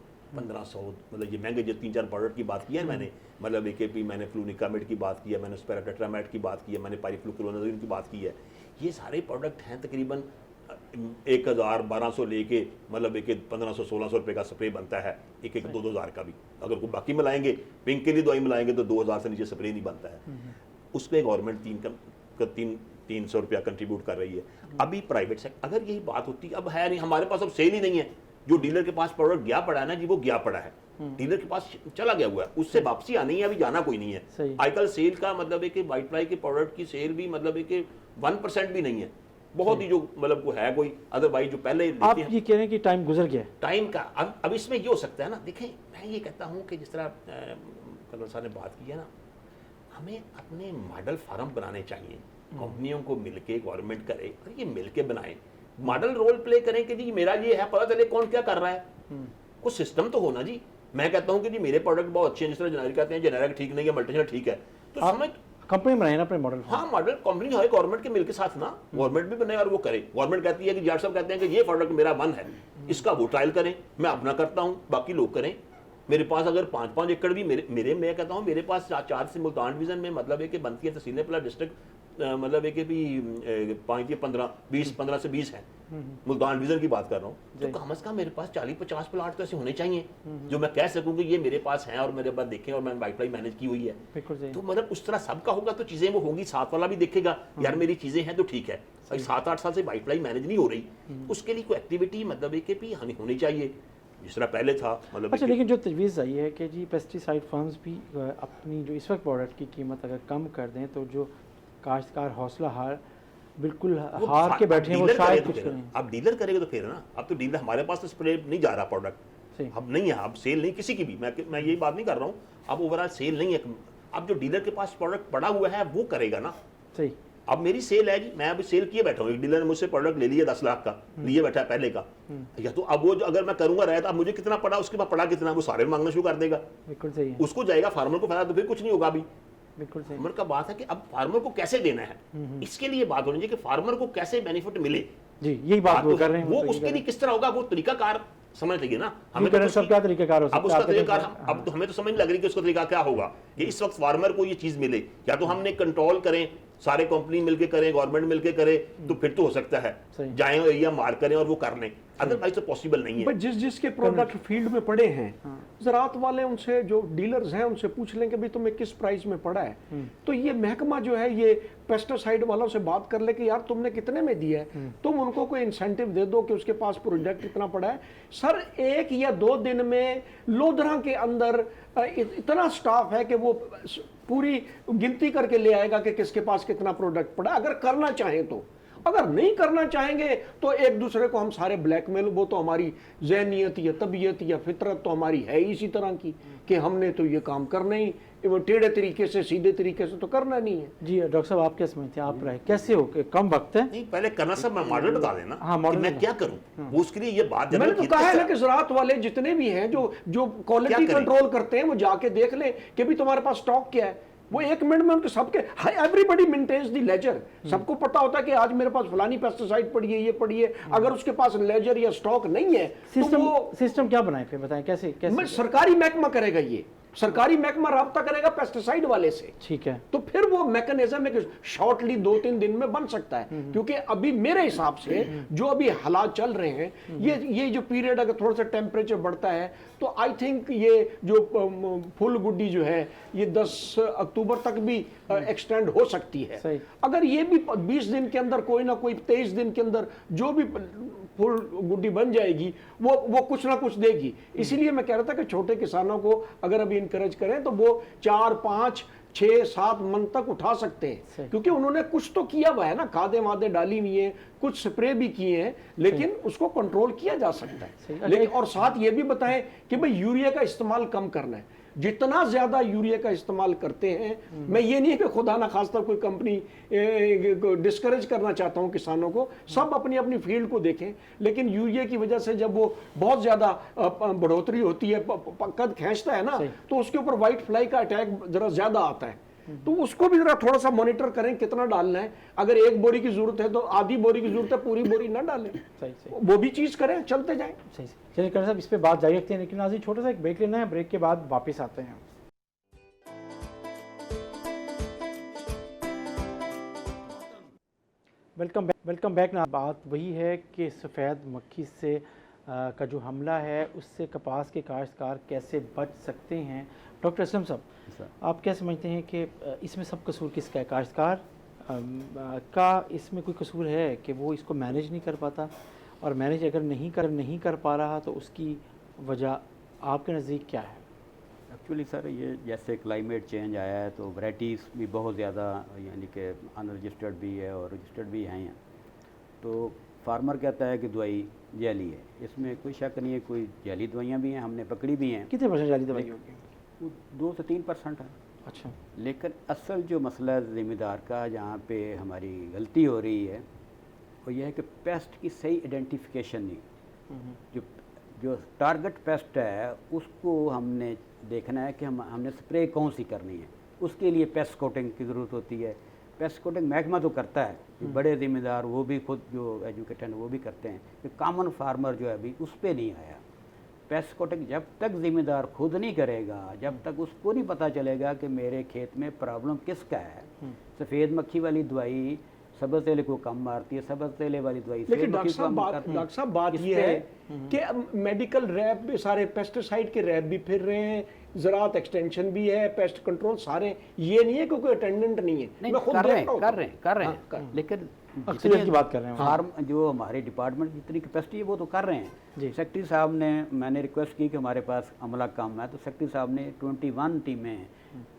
मतलब ये महंगे जो 3-4 प्रोडक्ट की बात की है मैंने, मतलब AKP, मैंने फ्लूनिकामिड की बात की है, मैंने स्पेराटेट्रामेड की बात की है, मैंने पाइरिफ्लूक्लोनाज़ोलिन की बात की है। ये सारे प्रोडक्ट हैं तकरीबन 1000-1200 लेके मतलब एक 1500-1600 रुपये का स्प्रे बनता है, एक 2-2000 का भी। अगर कोई बाकी मिलाएंगे, पिंक के लिए दवाई मिलाएंगे तो 2000 से नीचे स्प्रे नहीं बनता है। उस पर गवर्नमेंट 300 रुपया कंट्रीब्यूट कर रही है। अभी प्राइवेट सेक्टर अगर यही बात होती, अब है नहीं, हमारे पास अब सेल ही नहीं है। जो डीलर के पास प्रोडक्ट गया पड़ा है ना जी, वो गया पड़ा है, डीलर के पास चला गया हुआ है, उससे वापसी आनी है, अभी जाना कोई नहीं है। आजकल सेल का मतलब है कि वाइट फ्लाई के प्रोडक्ट की सेल भी मतलब है कि 1% भी नहीं है, बहुत ही जो मतलब को है कोई, अदरवाइज जो पहले आप ये कह रहे हैं कि टाइम गुजर गया टाइम का। अब इसमें ये हो सकता है ना, देखें मैं ये कहता हूँ कि जिस तरह कलर साहब ने बात की है ना, हमें अपने मॉडल फार्म बनाने चाहिए, कंपनियों को मिलके गवर्नमेंट करे और ये मिलके बनाए, मॉडल रोल प्ले करें कि जी मेरा ये है, पता चले कौन क्या कर रहा है, कुछ सिस्टम तो होना जी। मैं कहता हूँ कि जी मेरे प्रोडक्ट बहुत अच्छे हैं, जिस तरह जेनेरिक कहते हैं जेनेरिक ठीक नहीं है, मल्टीनेशनल ठीक है, तो समझ कंपनी बनाए ना अपने मॉडल। हाँ, मॉडल कंपनी है गवर्नमेंट के मिलके साथ ना, गवर्नमेंट भी बनाए और वो करे। गवर्नमेंट कहती है कि जाट साहब कहते हैं कि ये प्रोडक्ट मेरा वन है, इसका वो ट्रायल करें, मैं अपना करता हूँ, बाकी लोग करें। मेरे पास अगर 5-5 एकड़ भी मैं कहता हूँ मेरे पास 4 से मुल्तान डिवीजन में मतलब है कि बनती है तहसील प्ला डिस्ट्रिक्ट, मतलब है कि भी 5 या 15 से 20 है, मुल्तान डिवीजन की बात कर रहा हूँ, तो कम से कम मेरे पास 40-50 प्लाट तो ऐसे होने चाहिए जो मैं कह सकूँ कि ये मेरे पास हैं और मेरे पास देखें और मैंने वाइट फ्लाई मैनेज की हुई है। तो मतलब उस तरह सबका होगा तो चीज़ें वो होंगी, साथ वाला भी देखेगा यार मेरी चीज़ें हैं तो ठीक है। 7-8 साल से वाइट फ्लाई मैनेज नहीं हो रही, उसके लिए कोई एक्टिविटी मतलब है कि होनी चाहिए जिस तरह पहले था। मतलब अच्छा, लेकिन जो तजवीज़ आई है कि जी पेस्टिसाइड फर्म्स भी अपनी जो इस वक्त प्रोडक्ट की कीमत अगर कम कर दें तो जो काश्तकार हौसला बिल्कुल हार के बैठे हैं वो शायद कुछ करें। अब डीलर करेगा तो फिर ना, अब तो डीलर हमारे पास तो स्प्रे नहीं जा रहा प्रोडक्ट, अब नहीं है, अब सेल नहीं किसी की भी, मैं यही बात नहीं कर रहा हूँ, अब ओवरऑल सेल नहीं है। अब जो डीलर के पास प्रोडक्ट पड़ा हुआ है वो करेगा ना। सही। अब मेरी सेल है जी, मैं अभी सेल किए बैठा हूँ, एक डीलर ने मुझसे प्रोडक्ट ले लिया 10 लाख का लिए बैठा है पहले का, या तो अब वो अगर मैं करूंगा रहा तो अब मुझे कितना पड़ा, उसके बाद पड़ा कितना, वो सारे मांगना शुरू कर देगा। बिल्कुल सही है। उसको जाएगा, फार्मर को फायदा तो फिर कुछ नहीं होगा। अभी बिल्कुल सही। फार्मर का बात है कि अब फार्मर को कैसे देना है, इसके लिए बात होनी चाहिए कि फार्मर को कैसे बेनिफिट मिले जी, यही बात वो कर रहे हैं। वो उसके लिए किस तरह होगा, वो तरीकाकार समझ लेंगे ना। हमें तो सब क्या तरीकाकार हो सकता है, अब उसका तरीकाकार अब तो हमें तो समझ लग रही है कि उसका तरीका क्या होगा कि इस वक्त फार्मर को ये चीज मिले, या तो हमने कंट्रोल करें, सारे कंपनी मिलके करें, गवर्नमेंट मिलके करे, तो फिर तो हो सकता है जाएं एरिया मार करें और वो कर लें, अदरवाइज तो पॉसिबल नहीं है। जिसके प्रोडक्ट फील्ड में पड़े हैं, ज़राअत वाले उनसे जो डीलर्स हैं उनसे पूछ लें कि भाई तुम्हें किस प्राइस में पड़ा है, तो ये महकमा जो है ये पेस्टिसाइड वालों से बात कर ले कि यार तुमने कितने में दिया है, तुम उनको कोई इंसेंटिव दे दो कि उसके पास प्रोडक्ट कितना पड़ा है। सर 1 या 2 दिन में लोधरा के अंदर इतना स्टाफ है कि वो पूरी गिनती करके ले आएगा कि किसके पास कितना प्रोडक्ट पड़ा, अगर करना चाहें तो। अगर नहीं करना चाहेंगे तो एक दूसरे को हम सारे ब्लैकमेल, वो तो हमारी ज़हनियत या तबीयत या फितरत तो हमारी है ही इसी तरह की कि हमने तो ये काम करना ही, वो टेढ़े तरीके से सीधे तरीके से तो करना नहीं है। जी डॉक्टर साहब, आप क्या समझते हैं, आप राय कैसे हो कि कम वक्त है? नहीं, पहले करना सब मैं मॉडल बता देना। हाँ, कि मॉडल मैं क्या करूं, वो उसके लिए ये बात मैंने जनरल तो की कहा है ना कि ज़राअत वाले जितने भी हैं जो जो क्वालिटी क्या करें? कंट्रोल करते हैं, वो जाके देख लें कि भी तुम्हारे पास स्टॉक क्या है। वो 1 मिनट में उनके सबके, एवरीबडी मेंटेन्स द लेजर। सबको पता होता है कि आज मेरे पास फलानी पेस्टिसाइड पड़ी है, ये पड़ी है। अगर उसके पास लेजर या स्टॉक नहीं है तो वो सिस्टम क्या बनाए फिर बताएं, कैसे कैसे? सरकारी महकमा करेगा, ये सरकारी महकमा राब्ता करेगा पेस्टिसाइड वाले से। ठीक है, तो फिर वो मैकेनिज्म एक शॉर्टली 2-3 दिन में बन सकता है। क्योंकि अभी मेरे हिसाब से जो अभी हालात चल रहे हैं, ये जो पीरियड अगर थोड़ा सा टेम्परेचर बढ़ता है तो आई थिंक ये जो फुल गुड्डी जो है ये 10 अक्टूबर तक भी एक्सटेंड हो सकती है। सही। अगर ये भी 20 दिन के अंदर, कोई ना कोई 23 दिन के अंदर जो भी फुल गुड्डी बन जाएगी वो कुछ ना कुछ देगी। इसीलिए मैं कह रहा था कि छोटे किसानों को अगर अभी इनकरेज करें तो वो 4, 5, 6, 7 मन तक उठा सकते हैं, क्योंकि उन्होंने कुछ तो किया हुआ है ना, खादे वादे डाली हुई है, कुछ स्प्रे भी किए हैं, लेकिन उसको कंट्रोल किया जा सकता है। लेकिन और साथ ये भी बताएं कि भाई यूरिया का इस्तेमाल कम करना है। जितना ज्यादा यूरिया का इस्तेमाल करते हैं, मैं ये नहीं है कि खुदा ना खास्ता कोई कंपनी डिस्करेज करना चाहता हूं किसानों को, सब अपनी अपनी फील्ड को देखें, लेकिन यूरिया की वजह से जब वो बहुत ज्यादा बढ़ोतरी होती है, कद खींचता है ना, तो उसके ऊपर व्हाइट फ्लाई का अटैक जरा ज्यादा आता है। तो उसको भी जरा थोड़ा सा मॉनिटर करें कितना डालना है। अगर 1 बोरी की जरूरत है तो आधी बोरी की जरूरत है, पूरी बोरी ना डालें। सही सही वो भी चीज करें, चलते जाएं। सही। चलिए कर साहब, इस पे बात जारी रखते हैं, लेकिन नाज़रीन छोटा सा एक ब्रेक लेना है, ब्रेक के बाद वापस आते हैं। वेलकम बैक ना। बात वही है कि सफ़ेद मक्खी से का जो हमला है उससे कपास के काश्तकार कैसे बच सकते हैं। डॉक्टर असलम साहब, आप क्या समझते हैं कि इसमें सब कसूर किसका है? काश्तकार का इसमें कोई कसूर है कि वो इसको मैनेज नहीं कर पाता, और मैनेज अगर नहीं कर पा रहा तो उसकी वजह आपके नज़दीक क्या है? एक्चुअली सर, ये जैसे क्लाइमेट चेंज आया है तो वैराइटीज़ भी बहुत ज़्यादा, यानी कि अनरजिस्टर्ड भी है और रजिस्टर्ड भी हैं। तो फार्मर कहता है कि दवाई जैली है, इसमें कोई शक नहीं है, कोई जैली दवाइयाँ भी हैं, हमने पकड़ी भी हैं। कितने परसेंट जाली दवाई होगी? वो 2 से 3% है। अच्छा। लेकिन असल जो मसला है ज़िम्मेदार का, जहाँ पे हमारी गलती हो रही है, वो ये है कि पेस्ट की सही आइडेंटिफिकेशन नहीं। जो टारगेट पेस्ट है उसको हमने देखना है कि हमने स्प्रे कौन सी करनी है। उसके लिए पेस्ट कोटिंग की ज़रूरत होती है। पेस्ट कोटिंग महकमा तो करता है, बड़े ज़िम्मेदार वो भी खुद जो एजुकेटेड वो भी करते हैं, कि कॉमन फार्मर जो है अभी उस पर नहीं आया। पेस्ट कोटिंग जब तक ज़िम्मेदार खुद नहीं करेगा, जब तक उसको नहीं पता चलेगा कि मेरे खेत में प्रॉब्लम किसका है। सफ़ेद मक्खी वाली दवाई सब्ज़ तेले को कम मारती है, सब्ज़ तेले वाली दवाई। लेकिन डॉक्टर साहब बात ये है कि मेडिकल रैप भी, सारे पेस्टिसाइड के रैप भी फिर रहे हैं, ज़राअत एक्सटेंशन भी है, पेस्ट कंट्रोल सारे, ये नहीं है कि कोई अटेंडेंट नहीं है। नहीं, मैं खुद कर रहे हाँ, हैं, लेकिन अक्सरियत की बात कर रहे हैं। फार्म जो हमारे डिपार्टमेंट जितनी कैपेसिटी है वो तो कर रहे हैं। सेक्रेटरी साहब ने, मैंने रिक्वेस्ट की कि हमारे पास अमला कम है, तो सेक्रेटरी साहब ने 21 टीमें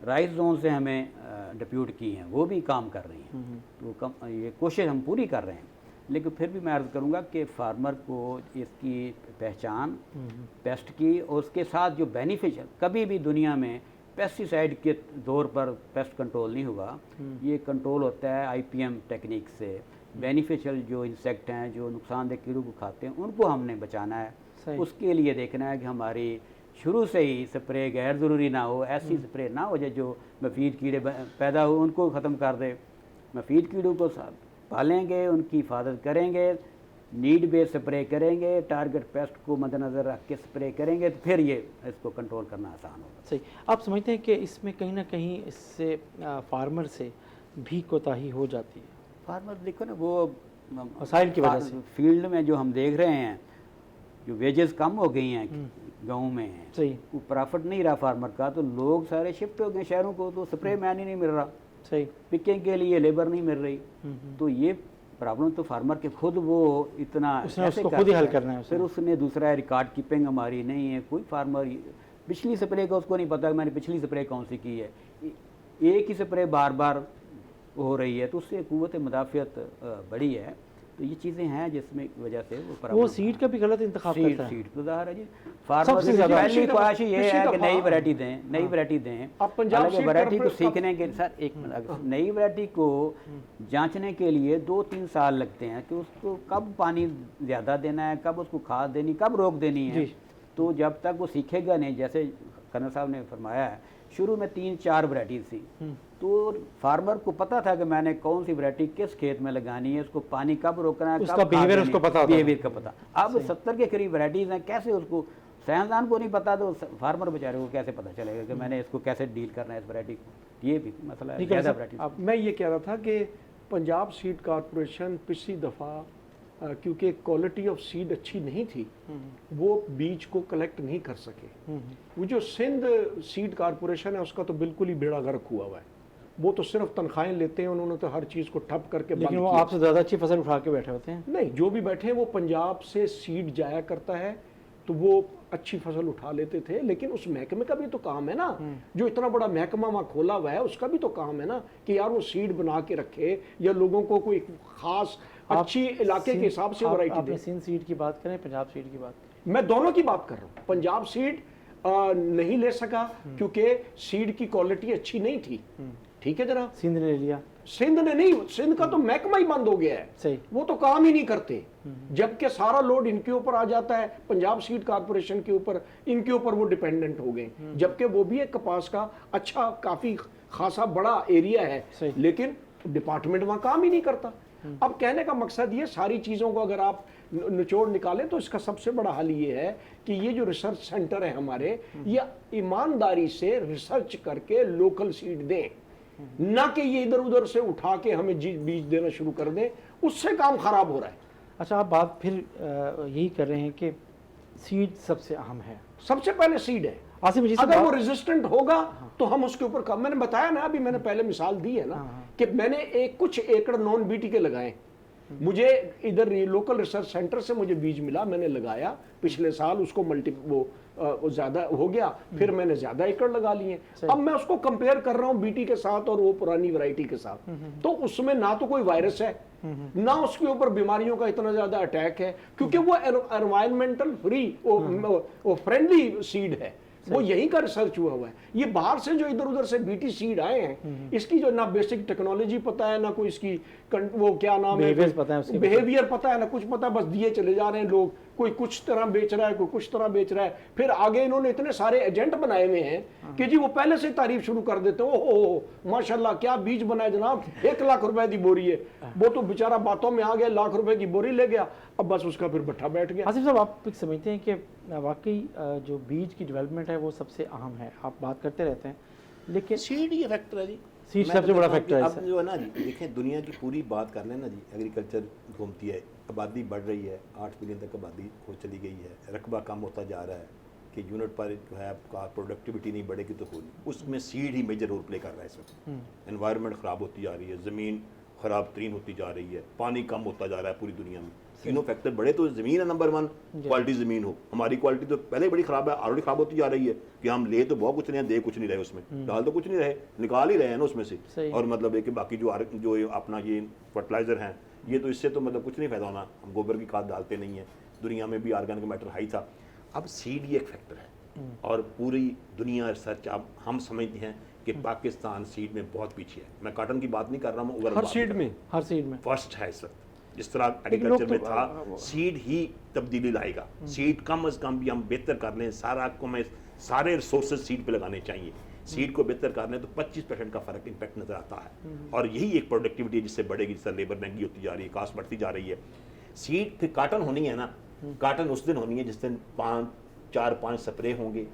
राइस जोन से हमें डिप्यूट की हैं, वो भी काम कर रही हैं। तो ये कोशिश हम पूरी कर रहे हैं। लेकिन फिर भी मैं अर्ज़ करूँगा कि फार्मर को इसकी पहचान पेस्ट की, और उसके साथ जो बेनिफिशियल, कभी भी दुनिया में पेस्टिसाइड के दौर पर पेस्ट कंट्रोल नहीं हुआ। ये कंट्रोल होता है IPM टेक्निक से। बेनिफिशियल जो इंसेक्ट हैं, जो नुकसानदेह कीड़ों को खाते हैं, उनको हमने बचाना है। उसके लिए देखना है कि हमारी शुरू से ही स्प्रे गैर ज़रूरी ना हो, ऐसी स्प्रे ना हो जाए जो मफीद कीड़े पैदा हो उनको ख़त्म कर दे। मफीद कीड़ों को पालेंगे, उनकी हिफाजत करेंगे, नीड बेस स्प्रे करेंगे, टारगेट पेस्ट को मद्देनज़र रख के स्प्रे करेंगे, तो फिर ये इसको कंट्रोल करना आसान होगा। सही। आप समझते हैं कि इसमें कहीं ना कहीं इससे फार्मर से भी कोताही हो जाती है? फार्मर देखो ना, वो वसाइल की वजह से फील्ड में जो हम देख रहे हैं, जो वेजेस कम हो गई हैं गाँव में, सही, वो प्रॉफिट नहीं रहा फार्मर का, तो लोग सारे शिफ्ट हो गए शहरों को, तो स्प्रे मैन ही नहीं मिल रहा, सही, पिकिंग के लिए लेबर नहीं मिल रही। तो ये प्रॉब्लम तो फार्मर के खुद वो इतना उसको खुद ही हल करना है। फिर उसने दूसरा रिकॉर्ड कीपिंग हमारी नहीं है। कोई फार्मर पिछली स्प्रे का उसको नहीं पता कि मैंने पिछली स्प्रे कौन सी की है। एक ही स्प्रे बार बार हो रही है, तो उससे क़ुव्वत मुदाफ़ियत बढ़ी है। तो ये चीज़ें हैं जिसमें वजह से वो सीड का भी गलत इंतखाब करता है। सीड तो ज़ाहिर है जी, फार्मर सबसे की ज़्यादा पहली ख्वाहिश ये पिछली है कि दफ़ा नई वैरायटी दें, नई वैरायटी दें। अब पंजाब हालांकि सीड वैरायटी को कॉर्पोरेशन सीखने के सर एक मिनट, नई वैरायटी को जांचने के लिए 2-3 साल लगते हैं कि उसको कब पानी ज़्यादा देना है, कब उसको खाद देनी, कब रोक देनी है। तो जब तक वो सीखेगा नहीं, जैसे कर्नल साहब ने फरमाया है, शुरू में 3-4 वैरायटीज़ थी, तो फार्मर को पता था कि मैंने कौन सी वैरायटी किस खेत में लगानी है, उसको पानी कब रोकना है, उसका बिहेवियर उसको पता था, बिहेवियर का पता। अब 70 के करीब वैरायटीज़ हैं, कैसे उसको साइंसदान को नहीं पता तो फार्मर बेचारे को कैसे पता चलेगा कि मैंने इसको कैसे डील करना है इस वैरायटी को। ये भी मसला है ज़्यादा वैरायटी। अब मैं ये कह रहा था कि पंजाब सीड कॉर्पोरेशन पिछली दफ़ा क्योंकि क्वालिटी ऑफ सीड अच्छी नहीं थी, वो बीज को कलेक्ट नहीं कर सके। वो जो सिंध सीड कॉर्पोरेशन है उसका तो बिल्कुल ही बेड़ा गर्क हुआ हुआ है। वो तो सिर्फ तनख्वाहें लेते हैं, उन्होंने तो हर चीज़ को ठप करके बंद लेकिन वो किया। आपसे ज़्यादा अच्छी फसल उठा के बैठे होते हैं। नहीं, जो भी बैठे हैं वो पंजाब से सीड जाया करता है तो वो अच्छी फसल उठा लेते थे। लेकिन उस महकमे का भी तो काम है ना, जो इतना बड़ा महकमा वहाँ खोला हुआ है उसका भी तो काम है ना कि यार वो सीड बना के रखे या लोगों को कोई खास अच्छी इलाके के हिसाब से वैरायटी आपने दे। सिंध सीड की बात करें, पंजाब सीड की बात करें। मैं दोनों की बात कर रहा हूँ। पंजाब सीड नहीं ले सका क्योंकि सीड की क्वालिटी अच्छी नहीं थी। ठीक है जनाब, सिंध ने ले लिया। सिंध ने नहीं, सिंध का तो महकमा ही बंद हो गया है। सही। वो तो काम ही नहीं करते, जबकि सारा लोड इनके ऊपर आ जाता है, पंजाब सीड कॉर्पोरेशन के ऊपर, इनके ऊपर वो डिपेंडेंट हो गए। जबकि वो भी एक कपास का अच्छा काफी खासा बड़ा एरिया है, लेकिन डिपार्टमेंट वहां काम ही नहीं करता। अब कहने का मकसद ये, सारी चीजों को अगर आप निचोड़ निकालें तो इसका सबसे बड़ा हल ये है कि ये जो रिसर्च सेंटर है हमारे, ये ईमानदारी से रिसर्च करके लोकल सीड दें, ना कि ये इधर उधर से उठा के हमें बीज देना शुरू कर दें। उससे काम खराब हो रहा है। अच्छा, आप बात फिर यही कर रहे हैं कि सीड सबसे अहम है। सबसे पहले सीड है। आसिफ जी से अगर वो बात- रेजिस्टेंट होगा तो हम उसके ऊपर काम, मैंने बताया ना, अभी मैंने पहले मिसाल दी है ना कि मैंने कुछ एकड़ नॉन बीटी के लगाए। मुझे इधर लोकल रिसर्च सेंटर से मुझे बीज मिला, मैंने लगाया पिछले साल, उसको वो ज्यादा हो गया, फिर मैंने ज्यादा एकड़ लगा लिए। अब मैं उसको कंपेयर कर रहा हूँ बीटी के साथ और वो पुरानी वैरायटी के साथ, तो उसमें ना तो कोई वायरस है, ना उसके ऊपर बीमारियों का इतना ज्यादा अटैक है, क्योंकि वो एनवायरमेंटल फ्री, वो फ्रेंडली सीड है। वो यहीं का रिसर्च हुआ है। ये बाहर से जो इधर उधर से बीटी सीड आए हैं, इसकी जो ना बेसिक टेक्नोलॉजी पता है, ना कोई इसकी वो क्या नाम है, बिहेवियर पता है, ना कुछ पता है, बस दिए चले जा रहे हैं लोग। कोई कुछ तरह बेच रहा है, कोई कुछ तरह बेच रहा है। फिर आगे इन्होंने इतने सारे एजेंट बनाए हुए हैं कि जी वो पहले से तारीफ शुरू कर देते हैं, ओहो माशाल्लाह क्या बीज बनाए जनाब, 1 लाख रुपए की बोरी है। वो तो बेचारा बातों में आ गया, लाख रुपए की बोरी ले गया, अब बस उसका फिर भट्ठा बैठ गया। आसिफ साहब, आप समझते हैं कि वाकई जो बीज की डेवलपमेंट है वो सबसे अहम है, आप बात करते रहते हैं, लेकिन सीड ही फैक्टर है जी। सीड मैं सबसे तो बड़ा कहता हूँ फैक्टर है कि अब जो है ना जी, देखें दुनिया की पूरी बात कर लें ना जी, एग्रीकल्चर घूमती है, आबादी बढ़ रही है, 8 बिलियन तक आबादी हो चली गई है, रकबा कम होता जा रहा है कि यूनिट पर जो है आपका प्रोडक्टिविटी नहीं बढ़ेगी तो होगी, उसमें सीड ही मेजर रोल प्ले कर रहा है इस वक्त। एनवायरनमेंट ख़राब होती जा रही है, ज़मीन ख़राब तरीन होती जा रही है, पानी कम होता जा रहा है पूरी दुनिया में। तीनों फैक्टर बड़े, तो ज़मीन है नंबर 1, क्वालिटी ज़मीन हो। हमारी क्वालिटी तो पहले बड़ी ख़राब है, ऑलरेडी ख़राब होती जा रही है कि हम ले तो बहुत कुछ नहीं है, दे कुछ नहीं रहे उसमें, डाल तो कुछ नहीं रहे, निकाल ही रहे हैं ना उसमें से। और मतलब है कि बाकी जो अपना ये फर्टिलाइज़र हैं, ये तो इससे तो मतलब कुछ नहीं फ़ायदा होना। हम गोबर की खाद डालते नहीं है, दुनिया में भी ऑर्गेनिक मैटर हाई था। अब सीड ही एक फैक्टर है और पूरी दुनिया रिसर्च, अब हम समझते हैं कि पाकिस्तान सीड में बहुत पीछे है। मैं कॉटन की बात नहीं कर रहा हूँ, हर सीड में फर्स्ट है इस वक्त। जिस तरह एग्रीकल्चर में था, सीड ही तब्दीली लाएगा। सीड कम अज कम भी हम बेहतर कर लें, सारे रिसोर्सेज सीड पे लगाने चाहिए। सीड को बेहतर कर लें तो 25% का फर्क इम्पैक्ट नजर आता है। और यही एक प्रोडक्टिविटी जिससे बढ़ेगी, जिससे लेबर महंगी होती जा रही है, कास्ट बढ़ती जा रही है। सीड फिर काटन होनी है ना, काटन उस दिन होनी है जिस दिन 4-5 स्प्रे होंगे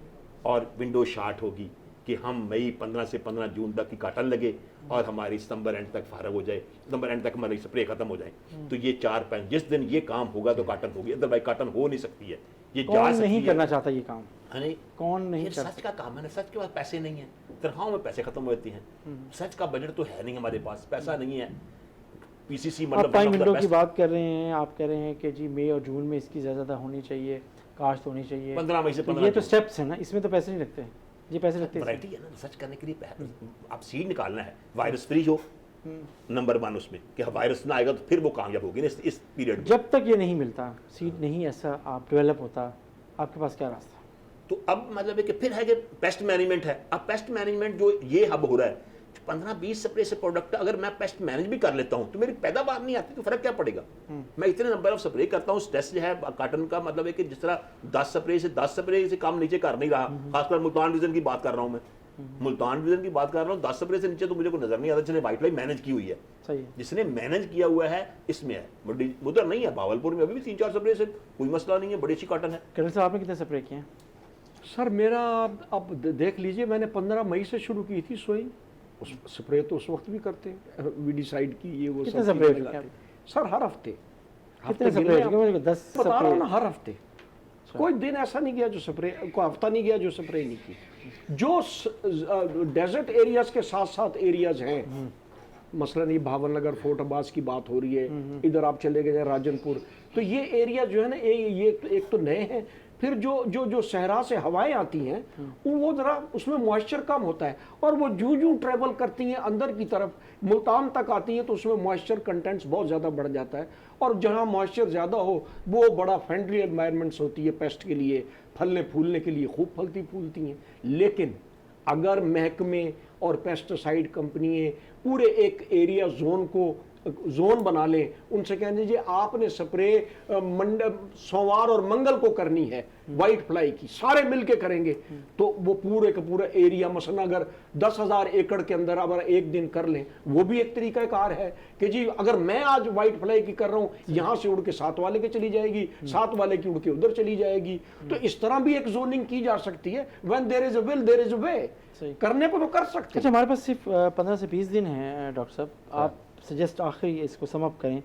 और विंडो शार्ट होगी कि हम मई 15 से 15 जून तक की काटन लगे और हमारी सितंबर एंड तक फारग हो जाए, सितंबर एंड तक हमारी स्प्रे खत्म हो जाए। तो ये 4-5 जिस दिन ये काम होगा तो काटन होगी, अदरवाइज काटन हो नहीं सकती है। ये कौन नहीं करना चाहता ये काम? कौन नहीं? सच का काम है ना, सच के पास पैसे नहीं है, तनख्वाहों में पैसे खत्म हो जाती हैं। सच का बजट तो है नहीं हमारे पास, पैसा नहीं है। पीसीसी मतलब टाइम विंडो की बात कर रहे हैं, आप कह रहे हैं कि जी मई और जून में इसकी ज़्यादा होनी चाहिए, काश्त होनी चाहिए 15 मई से 15 ये तो स्टेप्स है ना, इसमें तो पैसे नहीं लगते, ये पैसे लगते हैं। वैरायटी है ना, रिसर्च करने के लिए आप सीड निकालना है, वायरस फ्री हो, नंबर 1 उसमें कि वायरस ना आएगा तो फिर वो कामयाब होगी ना इस पीरियड में। जब तक ये नहीं मिलता, सीड नहीं ऐसा आप डेवलप होता, आपके पास क्या रास्ता? तो अब मतलब है कि फिर है कि पेस्ट मैनेजमेंट है। अब पेस्ट मैनेजमेंट जो ये हब हो रहा है, 15-20 स्प्रे से प्रोडक्ट अगर मैं पेस्ट मैनेज भी कर लेता हूं तो मेरी पैदावार नहीं आती, तो फर्क क्या पड़ेगा? मैं इतने नंबर ऑफ स्प्रे करता हूं, स्ट्रेस जो है कॉटन का मतलब है कि जिस तरह 10 स्प्रे से कम नीचे कर नहीं रहा, खासकर मुल्तान डिवीजन की बात कर रहा हूं मैं, मुल्तान डिवीजन की बात कर रहा हूं, 10 स्प्रे से नीचे तो मुझे कोई नजर नहीं आता जिसने व्हाइट फ्लाई मैनेज की हुई है। सही है। जिसने मैनेज किया हुआ है इसमें है, उधर नहीं है। भावलपुर में अभी भी 3-4 स्प्रे से कोई मसला नहीं है, बड़ी अच्छी कॉटन है। कर्नल साहब आपने कितने स्प्रे किए हैं? सर मेरा अब देख लीजिए, मैंने 15 मई से शुरू की थी सोइंग। उस स्प्रे तो उस वक्त भी करते हैं, वी डिसाइड की ये वो कितने सब स्प्रे चीज़ें किए लगाते हैं। सर हर हफ्ते कितने गिने स्प्रे? आप- मुझे 10 बता रहा हूँ ना, स्प्रे। हर हफ्ते कोई दिन ऐसा नहीं गया जो स्प्रे, कोई हफ्ता नहीं गया जो स्प्रे नहीं की। जो डेजर्ट एरियाज के साथ साथ एरियाज हैं, मसलन ये भावन नगर, फोर्ट अब्बास की बात हो रही है, इधर आप चले गए राजनपुर, तो ये एरिया जो है ना, ये एक तो नए हैं। फिर जो सहरा से हवाएं आती हैं वो ज़रा उसमें मॉइस्चर कम होता है, और वो जूं जूं ट्रेवल करती हैं अंदर की तरफ, मुल्तान तक आती हैं, तो उसमें मॉइस्चर कंटेंट्स बहुत ज़्यादा बढ़ जाता है। और जहाँ मॉइस्चर ज़्यादा हो वो बड़ा फ्रेंडली एनवायरनमेंट्स होती है पेस्ट के लिए, फलने फूलने के लिए खूब फलती फूलती हैं। लेकिन अगर महकमे और पेस्टिसाइड कंपनी पूरे एक एरिया जोन बना लें, उनसे कह दीजिए आपने स्प्रे सोमवार और मंगल को करनी है वाइट फ्लाई की, सारे मिलके करेंगे, तो वो पूरे का पूरा एरिया, मसलन अगर 10,000 एकड़ के अंदर अगर एक दिन कर लें, वो भी एक तरीका कार है कि जी अगर मैं आज वाइट फ्लाई की कर रहा हूं, यहां से उड़ के 7 वाले के चली जाएगी, 7 वाले की उड़ के उधर चली जाएगी। तो इस तरह भी एक जोनिंग की जा सकती है। When there is a will there is a way. करने को तो कर सकते हैं। अच्छा, हमारे पास सिर्फ 15 से 20 दिन हैं डॉक्टर साहब, आप सजेस्ट आखिरी इसको सम अप करें,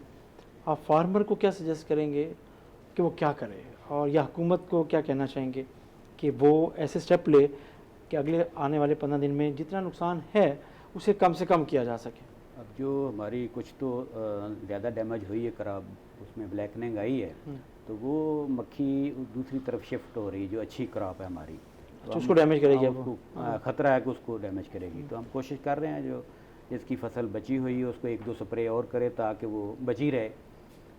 आप फार्मर को क्या सजेस्ट करेंगे कि वो क्या करे, और या हुकूमत को क्या कहना चाहेंगे कि वो ऐसे स्टेप ले कि अगले आने वाले 15 दिन में जितना नुकसान है उसे कम से कम किया जा सके? अब जो हमारी कुछ तो ज़्यादा डैमेज हुई है क्रॉप, उसमें ब्लैकनिंग आई है, तो वो मक्खी दूसरी तरफ शिफ्ट हो रही है जो अच्छी क्रॉप है हमारी, तो उसको डैमेज करेगी। अब उसको खतरा है कि उसको डैमेज करेगी। तो हम कोशिश कर रहे हैं जो जिसकी फसल बची हुई है उसको 1-2 स्प्रे और करे ताकि वो बची रहे।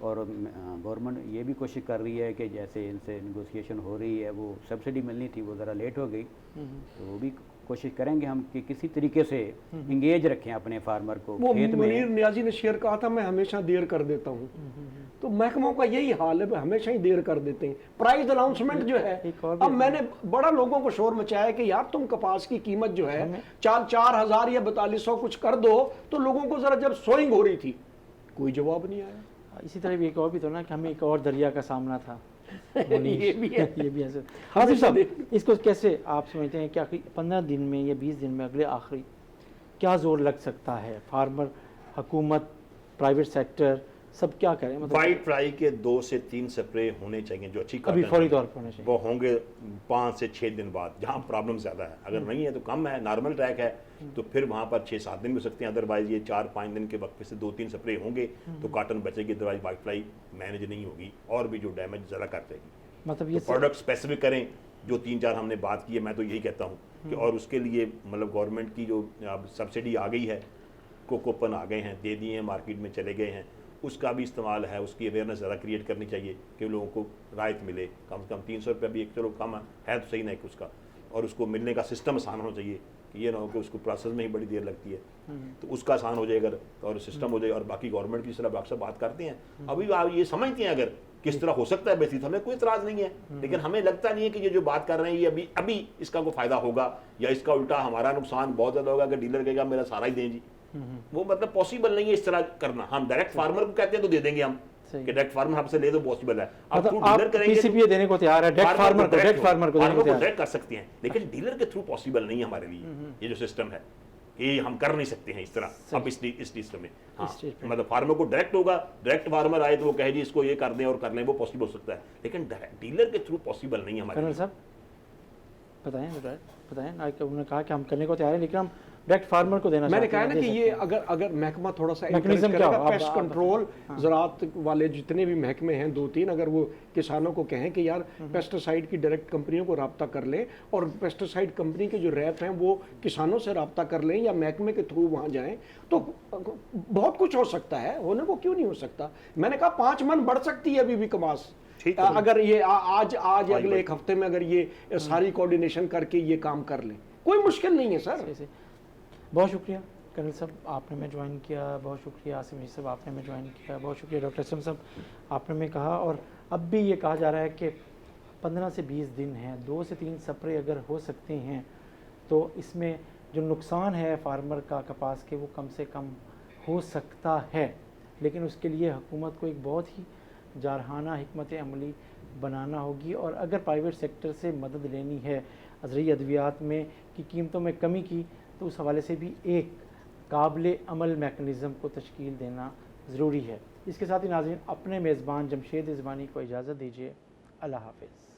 और गवर्नमेंट ये भी कोशिश कर रही है कि जैसे इनसे नेगोशिएशन हो रही है, वो सब्सिडी मिलनी थी वो ज़रा लेट हो गई, तो वो भी कोशिश करेंगे हम कि किसी तरीके से इंगेज रखें अपने फार्मर को वो खेत मुनीर में। नियाजी ने शेयर कहा था, मैं हमेशा देर कर देता हूँ, तो महकमों का यही हाल है, हमेशा ही देर कर देते हैं। प्राइस अनाउंसमेंट जो है, एक और अब मैंने बड़ा लोगों को शोर मचाया कि यार तुम कपास की कीमत जो है 4,000 या 4,200 कुछ कर दो, तो लोगों को जरा जब सोइंग हो रही थी कोई जवाब नहीं आया। इसी तरह भी एक और भी तो ना कि हमें एक और दरिया का सामना था। ये भी है। ये भी ऐसे। आसिफ साहब, इसको कैसे आप समझते हैं कि आखिरी 15 दिन में या 20 दिन में अगले आखिरी क्या जोर लग सकता है? फार्मर, हुकूमत, प्राइवेट सेक्टर सब क्या करें? मतलब वाइट फ्लाई के 2 से 3 स्प्रे होने चाहिए जो अच्छी अभी कॉटन फौरी है। तौर पर होने चाहिए। वो होंगे 5 से 6 दिन बाद, जहाँ प्रॉब्लम ज़्यादा है। अगर नहीं है तो कम है, नॉर्मल ट्रैक है, तो फिर वहाँ पर 6-7 दिन भी हो सकते हैं। अदरवाइज ये 4-5 दिन के वक्त से 2-3 स्प्रे होंगे तो कॉटन बचेगी, अदरवाइज वाइट फ्लाई मैनेज नहीं होगी और भी जो डैमेज ज़्यादा कर देगी। मतलब ये तो प्रोडक्ट स्पेसिफिक करें, जो 3-4 हमने बात की है, मैं तो यही कहता हूँ कि और उसके लिए मतलब गवर्नमेंट की जो अब सब्सिडी आ गई है, कूपन आ गए हैं, दे दिए हैं, मार्केट में चले गए हैं, उसका भी इस्तेमाल है, उसकी अवेयरनेस ज़्यादा क्रिएट करनी चाहिए कि लोगों को राहत मिले। कम से कम 300 रुपये भी एक चलो कम है तो सही नहीं उसका, और उसको मिलने का सिस्टम आसान होना चाहिए कि ये ना हो कि उसको प्रोसेस में ही बड़ी देर लगती है, तो उसका आसान हो जाए अगर, और सिस्टम हो जाए। और बाकी गवर्नमेंट की तरह अक्सर बात करते हैं, अभी आप ये समझते हैं अगर किस तरह हो सकता है बेसिस, हमें कोई इतराज़ नहीं है, लेकिन हमें लगता नहीं है कि ये जो बात कर रहे हैं ये अभी इसका कोई फ़ायदा होगा, या इसका उल्टा हमारा नुकसान बहुत ज़्यादा होगा कि डीलर कहेगा मेरा सारा ही दें जी। वो मतलब पॉसिबल नहीं है इस तरह करना। हम डायरेक्ट फार्मर को कहते हैं तो दे देंगे हम कि डायरेक्ट फार्मर हमसे ले तो पॉसिबल है। अब मतलब थ्रू आप डीलर करेंगे पीसीपीए देने को तैयार है, डायरेक्ट फार्मर को देने को तैयार डायरेक्ट कर सकते हैं, लेकिन डीलर के थ्रू पॉसिबल नहीं है हमारे लिए ये जो सिस्टम है, ये हम कर नहीं सकते हैं इस तरह अब इस सिस्टम में। हाँ, मतलब फार्मर को डायरेक्ट होगा, डायरेक्ट फार्मर आए तो वो कहे जी इसको ये कर दें और कर लें, वो पॉसिबल हो सकता है, लेकिन डीलर के थ्रू पॉसिबल नहीं है हमारे कर्नल लिए। साहब बताएं, बताएं। उन्होंने कहा कि हम करने को तैयार हैं, लेकिन हम डायरेक्ट फार्मर को देना मैंने चाहते कहा हैं, ना दे कि सकते ये हैं। अगर महकमा थोड़ा सा Mechanism encourage क्या करेगा, होगा? पेस्ट आप- कंट्रोल हाँ। ज़राअत वाले जितने भी महकमे हैं 2-3, अगर वो किसानों को कहें कि यार पेस्टिसाइड की डायरेक्ट कंपनियों को रब्ता कर लें और पेस्टिसाइड कंपनी के जो रैप हैं वो किसानों से रब्ता कर लें या महकमे के थ्रू वहाँ जाएं, तो बहुत कुछ हो सकता है। होने को क्यों नहीं हो सकता? मैंने कहा 5 मन बढ़ सकती है अभी भी कमास, ठीक है। अगर ये आज अगले एक हफ्ते में अगर ये सारी कोऑर्डिनेशन करके ये काम कर लें, कोई मुश्किल नहीं है सर। सही से। बहुत शुक्रिया कर्नल साहब, आपने में ज्वाइन किया। बहुत शुक्रिया आसिम साहब, आपने में ज्वाइन किया। बहुत शुक्रिया डॉक्टर असलम साहब, आपने में कहा। और अब भी ये कहा जा रहा है कि 15 से 20 दिन हैं, 2 से 3 स्प्रे अगर हो सकते हैं तो इसमें जो नुकसान है फार्मर का कपास के वो कम से कम हो सकता है। लेकिन उसके लिए हुकूमत को एक बहुत ही जारहाना हिकमत अमली बनाना होगी। और अगर प्राइवेट सेक्टर से मदद लेनी है ज़रूरी अद्वियात में की कीमतों में कमी की, तो उस हवाले से भी एक काबिल अमल मैकेनिज़्म को तश्कील देना ज़रूरी है। इसके साथ ही नाज़रीन, अपने मेज़बान जमशेद रिजवानी को इजाज़त दीजिए। अल्लाह हाफ़िज़।